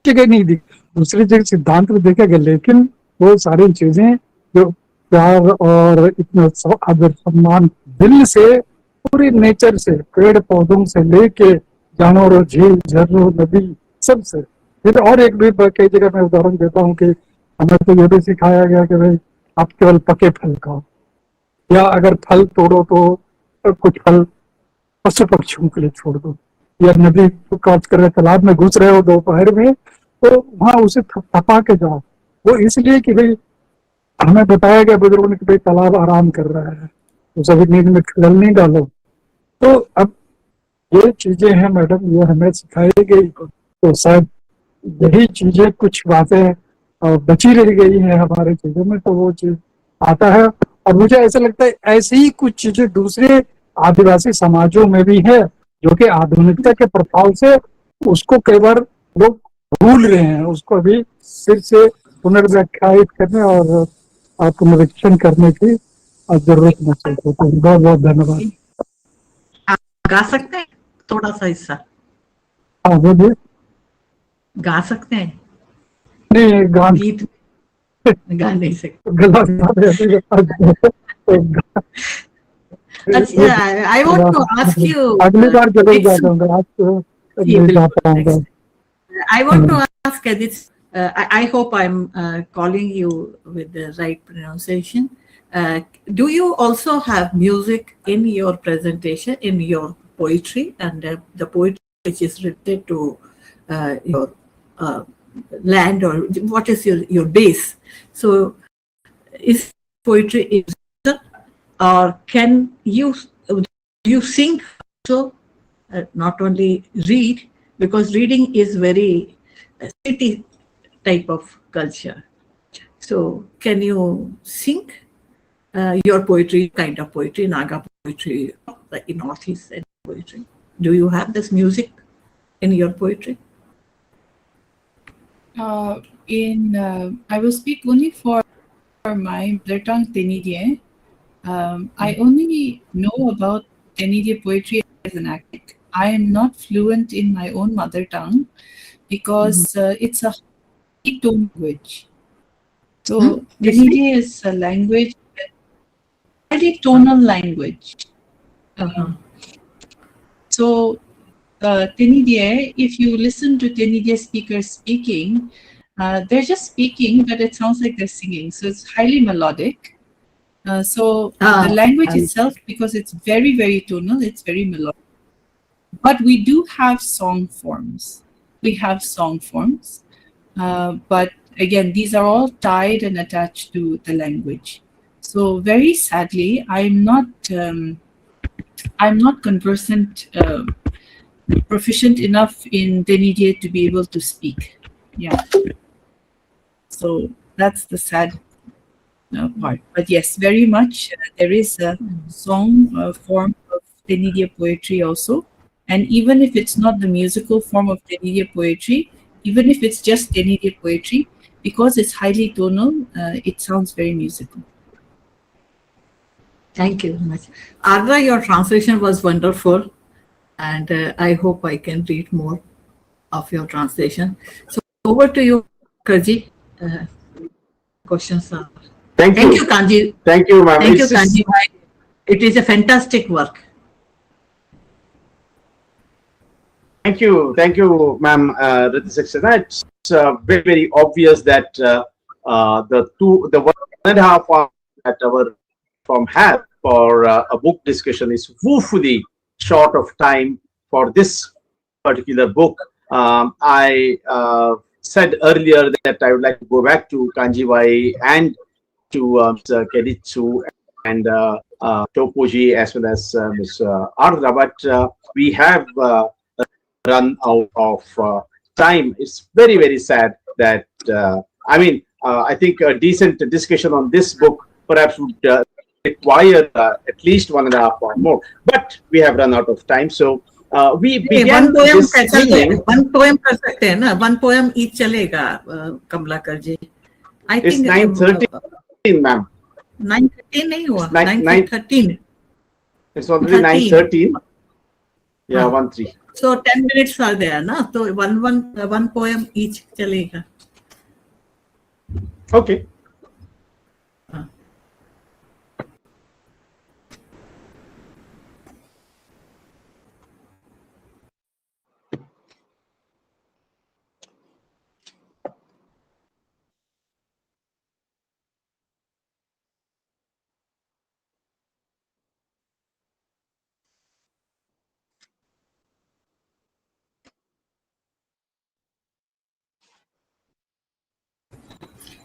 जगह नहीं दिख, दूसरी जगह सिद्धांत में देखा गया, लेकिन वो सारी चीजें जो प्यार और इतना आदर सम्मान दिल से, पूरे नेचर से, पेड़ पौधों से लेके जानवरों, झील, झरनों, नदी, सब से। फिर और एक भी कई जगह मैं उदाहरण देता हूँ कि हमें तो ये भी सिखाया गया कि भाई आप केवल पके फल खाओ, या अगर फल तोड़ो तो कुछ फल पशु पक्षियों के लिए छोड़ दो, या नदी को क्रॉस कर तालाब में घुस रहे हो दोपहर में तो वहां उसे थपा के जाओ। वो इसलिए कि भाई हमें बताया गया बुजुर्गों ने कि भाई तालाब आराम कर रहा है, तो सभी नींद में खलल नहीं डालो। तो अब ये चीजें हैं मैडम, ये हमें सिखाई गई, तो शायद यही चीजें, कुछ बातें बची रह गई है हमारे चीजों में, तो वो चीज आता है। और मुझे ऐसा लगता है ऐसी ही कुछ चीजें दूसरे आदिवासी समाजों में भी है, जो कि आधुनिकता के प्रभाव से उसको कई बार लोग भूल रहे हैं, उसको अभी फिर से पुनर्व्याख्यायित करने और पुनरीक्षण करने की जरूरत महसूस होती है। बहुत बहुत धन्यवाद। आप गा सकते हैं थोड़ा सा हिस्सा? हाँ बोलिए। गा सकते हैं? नहीं, गीत गा नहीं सकते। अच्छा, I want to ask you. अगली बार जरूर गा दूंगा, आज तो नहीं गा पाऊंगा। I want to ask Keditsu. I hope I'm calling you with the right pronunciation. Do you also have music in your presentation, in your poetry, and the poetry which is related to your land, or what is your base? So, is poetry is, or can you sing also? Not only read, because reading is very city type of culture. So can you sing your poetry, kind of poetry, Naga poetry, like in Northeast poetry? Do you have this music in your poetry? I will speak only for my mother tongue Tenidie. I only know about Tenidie poetry as an act. I am not fluent in my own mother tongue because it's a language. So Tenidie is a language, very tonal language. So Tenidie, if you listen to Tenidie speakers speaking, they're just speaking, but it sounds like they're singing. So it's highly melodic. So the language itself, because it's very, very tonal, it's very melodic. But we do have song forms. But again, these are all tied and attached to the language. So very sadly, I'm not conversant, proficient enough in Tenidie to be able to speak. Yeah. So that's the sad part. But yes, very much there is a song form of Tenidie poetry also. And even if it's not the musical form of Tenidie poetry, even if it's just Tenidie poetry, because it's highly tonal, it sounds very musical. Thank you very much. Ardra, your translation was wonderful, and I hope I can read more of your translation. So over to you, Kanji. Questions are. Thank you, Kanji. Thank you, ma'am. Thank you, Kanji. It is a fantastic work. Thank you, ma'am. It's very, very obvious that the 1.5 hours that our firm had for a book discussion is woefully short of time for this particular book. I said earlier that I would like to go back to Kanji and to Mr. Keditsu and Toppo-ji as well as Ms. Ardra, but we have run out of time. It's very, very sad that I think a decent discussion on this book perhaps would require at least 1.5 hours more, but we have run out of time. So we began this evening. One poem कर सकते हैं ना? One poem each चलेगा, कमलाकर जी. I It's think 9:30. ma'am. 9:13 नहीं हुआ, Nine- 9:13. It's already 9:13. Yeah, 1-3. So 10 minutes are there, na? So one poem each चलेगा. Okay.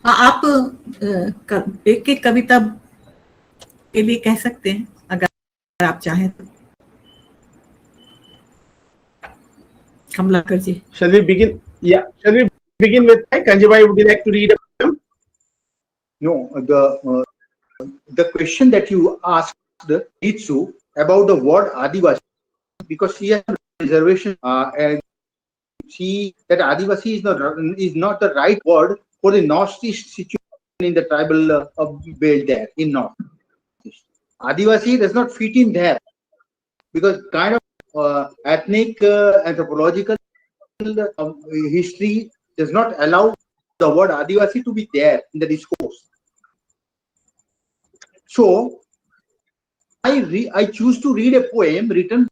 आप एक एक कविता के लिए कह सकते हैं अगर आप चाहें तो। कमलाकर जी, Shall we begin? Yeah. Shall we begin with Kanji Bhai? Would you like to read a poem? No, the question that you asked Keditsu about the word Adivasi, because she has a reservation and see that Adivasi is not the right word for the northeast situation in the tribal belt there in north. Adivasi does not fit in there because kind of ethnic anthropological history does not allow the word Adivasi to be there in the discourse. So I choose to read a poem written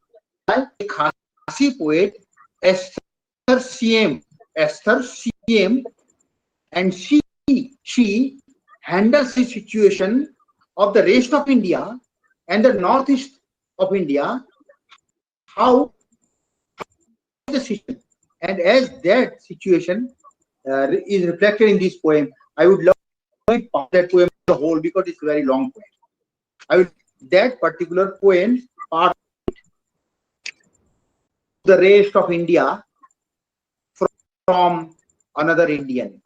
by a Khasi poet, Esther CM, and she handles the situation of the rest of India and the northeast of India, how the situation, and as that situation is reflected in this poem, I would love to read that poem the whole because it's a very long poem. I will that particular poem part the rest of India from another Indian.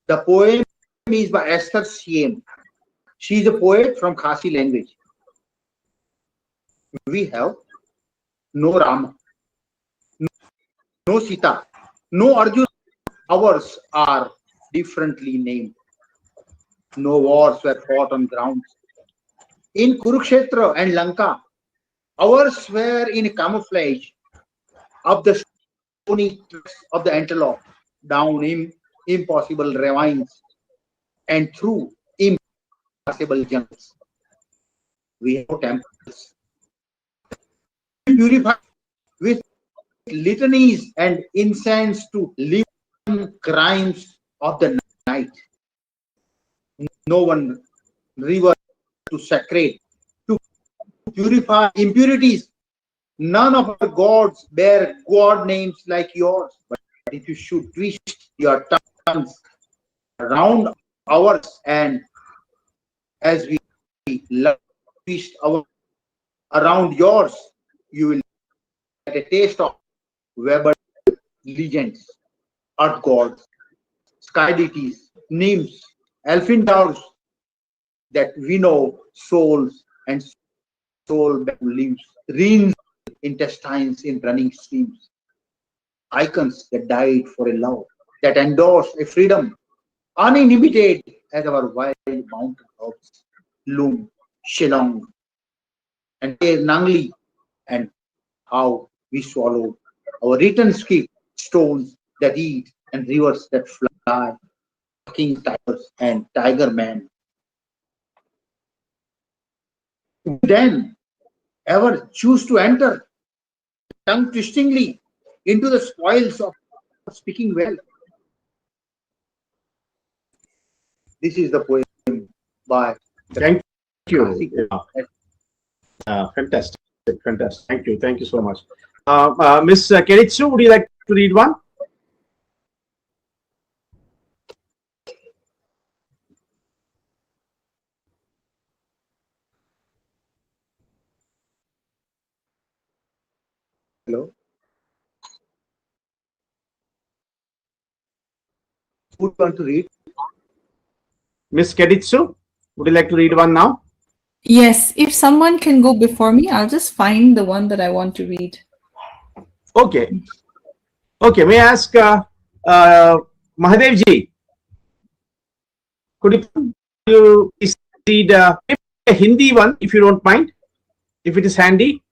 The poem is by Esther CM. She is a poet from Khasi language. We have no Rama, no Sita, no Arjuna. Ours are differently named. No wars were fought on grounds. In Kurukshetra and Lanka, ours were in camouflage of the stony tracks of the antelope, down in impossible ravines and through impossible jungles. We have temples purified with litanies and incense to live crimes of the night. No one river to sacred to purify impurities. None of our gods bear god names like yours. But if you should twist your tongues around ours, and as we love to twist our around yours, you will get a taste of Weber legends, earth gods, sky deities, nymphs, elfin dogs that we know souls and soul lives, reins intestines in running streams, icons that died for a love, that endorsed a freedom uninhibited as our wild mountain house, Loon, Shillong, and Nangli, and how we swallow our written script, stones that eat and rivers that fly, king tigers and tiger man. Then ever choose to enter tongue twistingly into the spoils of speaking well. This is the poem by Thank you. Fantastic. Thank you so much. Miss Keditsu, would you like to read one? Hello. Who want to read? Miss Keditsu, would you like to read one now? Yes, if someone can go before me, I'll just find the one that I want to read. Okay. May I ask Mahadev ji, could you you please read maybe a Hindi one, if you don't mind, if it is handy.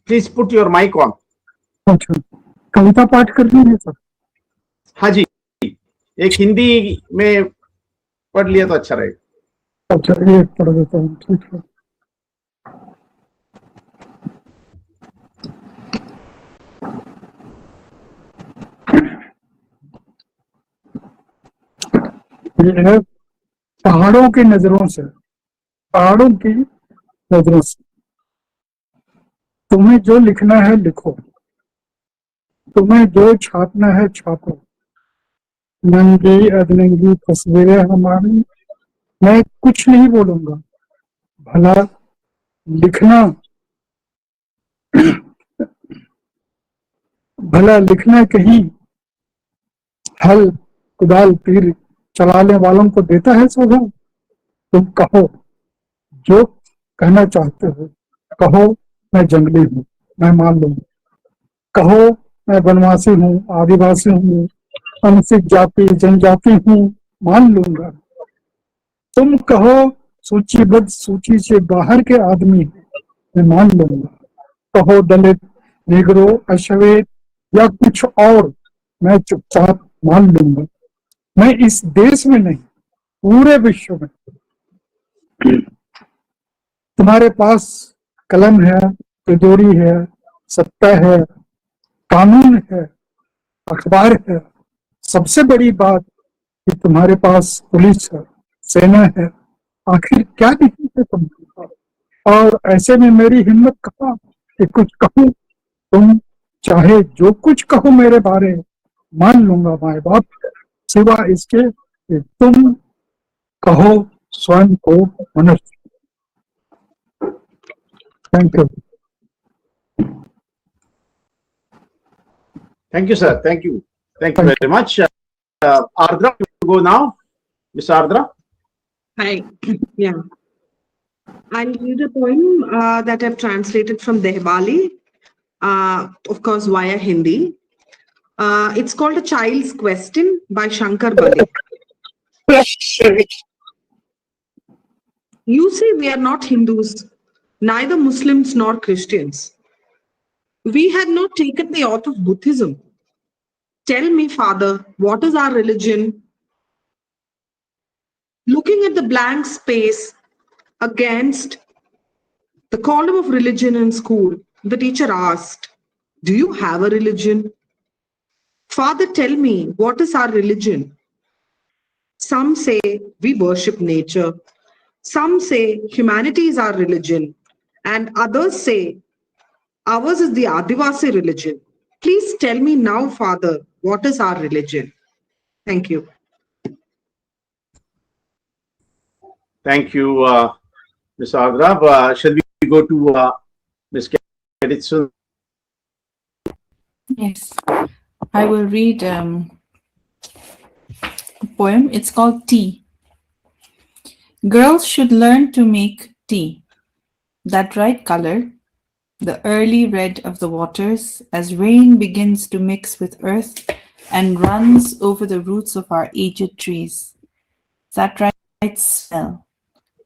Please put your mic on. अच्छा, कविता पाठ करनी है sir? हाँ जी, एक हिंदी में पढ़ लिया तो अच्छा रहेगा। अच्छा, एक पढ़ देता हूँ, ठीक है। ये है पहाड़ों की नजरों से, पहाड़ों की नजरों से। तुम्हें जो लिखना है लिखो, तुम्हें जो छापना है छापो, नंगी अधनंगी तस्वीरें हमारी, मैं कुछ नहीं बोलूंगा, भला लिखना, भला लिखना कहीं हल कुदाल तीर चलाने वालों को देता है सोझा। तुम कहो जो कहना चाहते हो, कहो मैं जंगली हूँ, मैं मान लूंगा, कहो मैं वनवासी हूँ, आदिवासी हूँ, अनुसूचित जाति जनजाति हूँ, मान लूंगा। तुम कहो सूचीबद्ध सूची से बाहर के आदमी, मैं मान लूंगा। कहो दलित, निग्रो, अश्वेत या कुछ और, मैं चुपचाप मान लूंगा। मैं इस देश में नहीं, पूरे विश्व में। तुम्हारे पास कलम है, तिजोरी है, सत्ता है, कानून है, अखबार है, सबसे बड़ी बात कि तुम्हारे पास पुलिस है, सेना है। आखिर क्या नहीं है तुम्हारे पास? और ऐसे में मेरी हिम्मत कहाँ कि कुछ कहूँ? तुम चाहे जो कुछ कहो मेरे बारे, मान लूंगा माए बाप, सिवा इसके कि तुम कहो स्वयं को मनुष्य। Thank you. Thank you, sir. Thank you. Thank you very much. Ardra, you go now. Miss Ardra. Hi. Yeah. I'll read a poem that I've translated from Dehbali, of course, via Hindi. It's called A Child's Question by Shankar Bali. You say we are not Hindus, neither Muslims nor Christians. We have not taken the oath of Buddhism. Tell me, Father, what is our religion? Looking at the blank space against the column of religion in school, the teacher asked, do you have a religion? Father, tell me, what is our religion? Some say we worship nature. Some say humanity is our religion. And others say ours is the Adivasi religion. Please tell me now, Father, what is our religion? Thank you. Thank you, Ms. Ardra. Shall we go to Ms. Keditsu? Yes, I will read a poem. It's called Tea. Girls should learn to make tea, that right color, the early red of the waters as rain begins to mix with earth and runs over the roots of our aged trees. That right smell,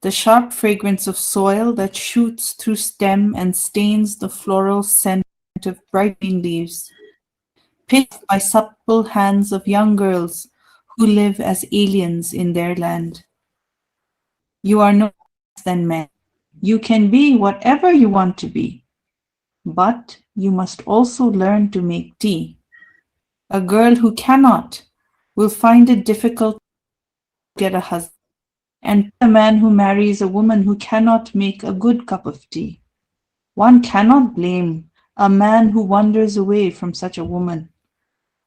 the sharp fragrance of soil that shoots through stem and stains the floral scent of bright green leaves, picked by supple hands of young girls who live as aliens in their land. You are no less than men. You can be whatever you want to be, but you must also learn to make tea. A girl who cannot will find it difficult to get a husband, and a man who marries a woman who cannot make a good cup of tea. One cannot blame a man who wanders away from such a woman,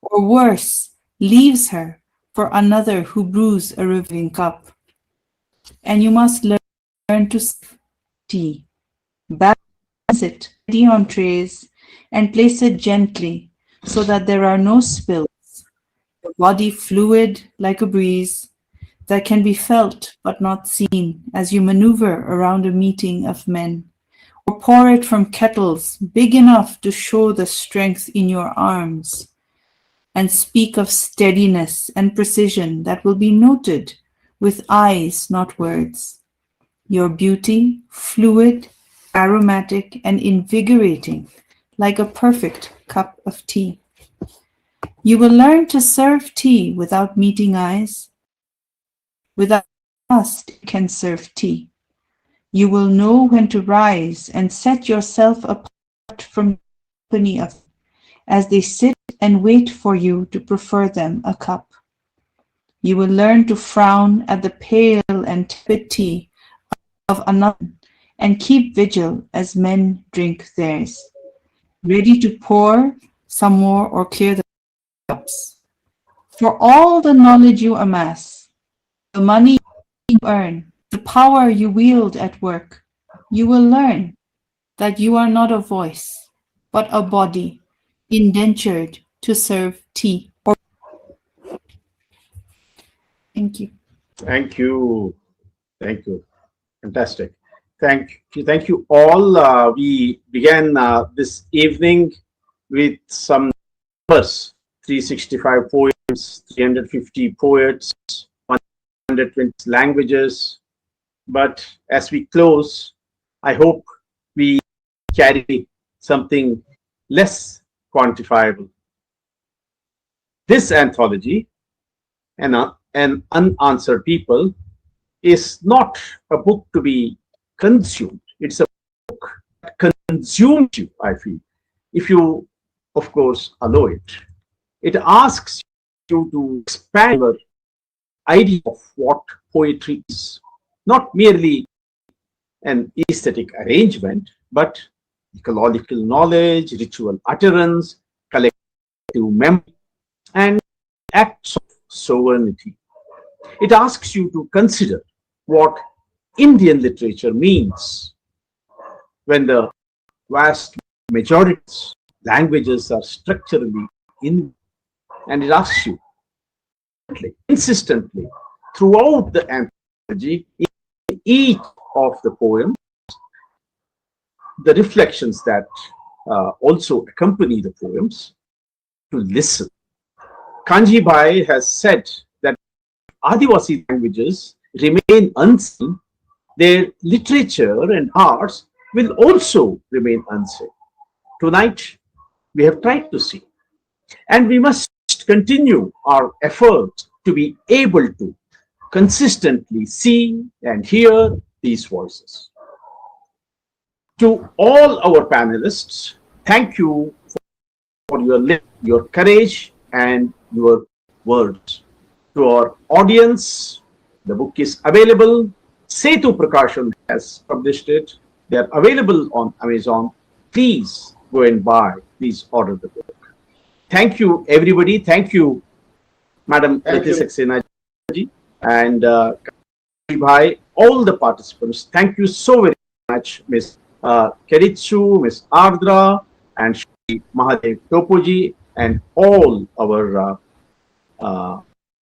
or worse, leaves her for another who brews a reviving cup. And you must learn to serve tea, balance it ready on trays, and place it gently so that there are no spills. The body fluid like a breeze that can be felt but not seen as you maneuver around a meeting of men, or pour it from kettles big enough to show the strength in your arms, and speak of steadiness and precision that will be noted with eyes, not words. Your beauty, fluid, aromatic, and invigorating, like a perfect cup of tea. You will learn to serve tea without meeting eyes. Without trust, you can serve tea. You will know when to rise and set yourself apart from the company of as they sit and wait for you to prefer them a cup. You will learn to frown at the pale and tepid tea of another and keep vigil as men drink theirs, ready to pour some more or clear the cups. For all the knowledge you amass, the money you earn, the power you wield at work, you will learn that you are not a voice, but a body, indentured to serve tea. Thank you. Thank you. Thank you. Fantastic. Thank you all. We began this evening with some numbers: 365 poems, 350 poets, 120 languages. But as we close, I hope we carry something less quantifiable. This anthology, An Unanswered People, is not a book to be consumed. It's a book that consumes you, I feel, if you, of course, allow it. It asks you to expand your idea of what poetry is, not merely an aesthetic arrangement, but ecological knowledge, ritual utterance, collective memory, and acts of sovereignty. It asks you to consider what Indian literature means when the vast majority of languages are structurally in, and it asks you consistently throughout the anthology, in each of the poems, the reflections that also accompany the poems, to listen. Kanji Bhai has said that Adivasi languages remain unseen, their literature and arts will also remain unseen. Tonight, we have tried to see, and we must continue our efforts to be able to consistently see and hear these voices. To all our panelists, thank you for your courage and your words. To our audience, the book is available. Setu Prakashan has published it. They are available on Amazon. Please go and buy. Please order the book. Thank you, everybody. Thank you, Madam Kritya Saxena ji and Bhai, all the participants. Thank you so very much, Ms. Keditsu, Ms. Ardra, and Shri Mahadev Toppo ji, and all our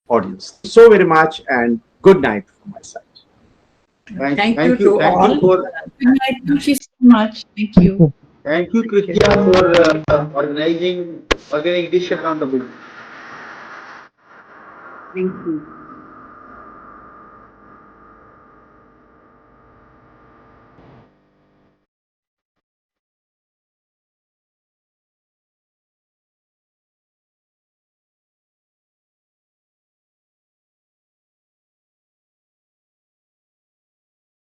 audience. So very much, and good night from my side. Thank you to all. Good night. Thank you so much. Thank you. Thank you, Kritya, for organizing this around the book. Thank you.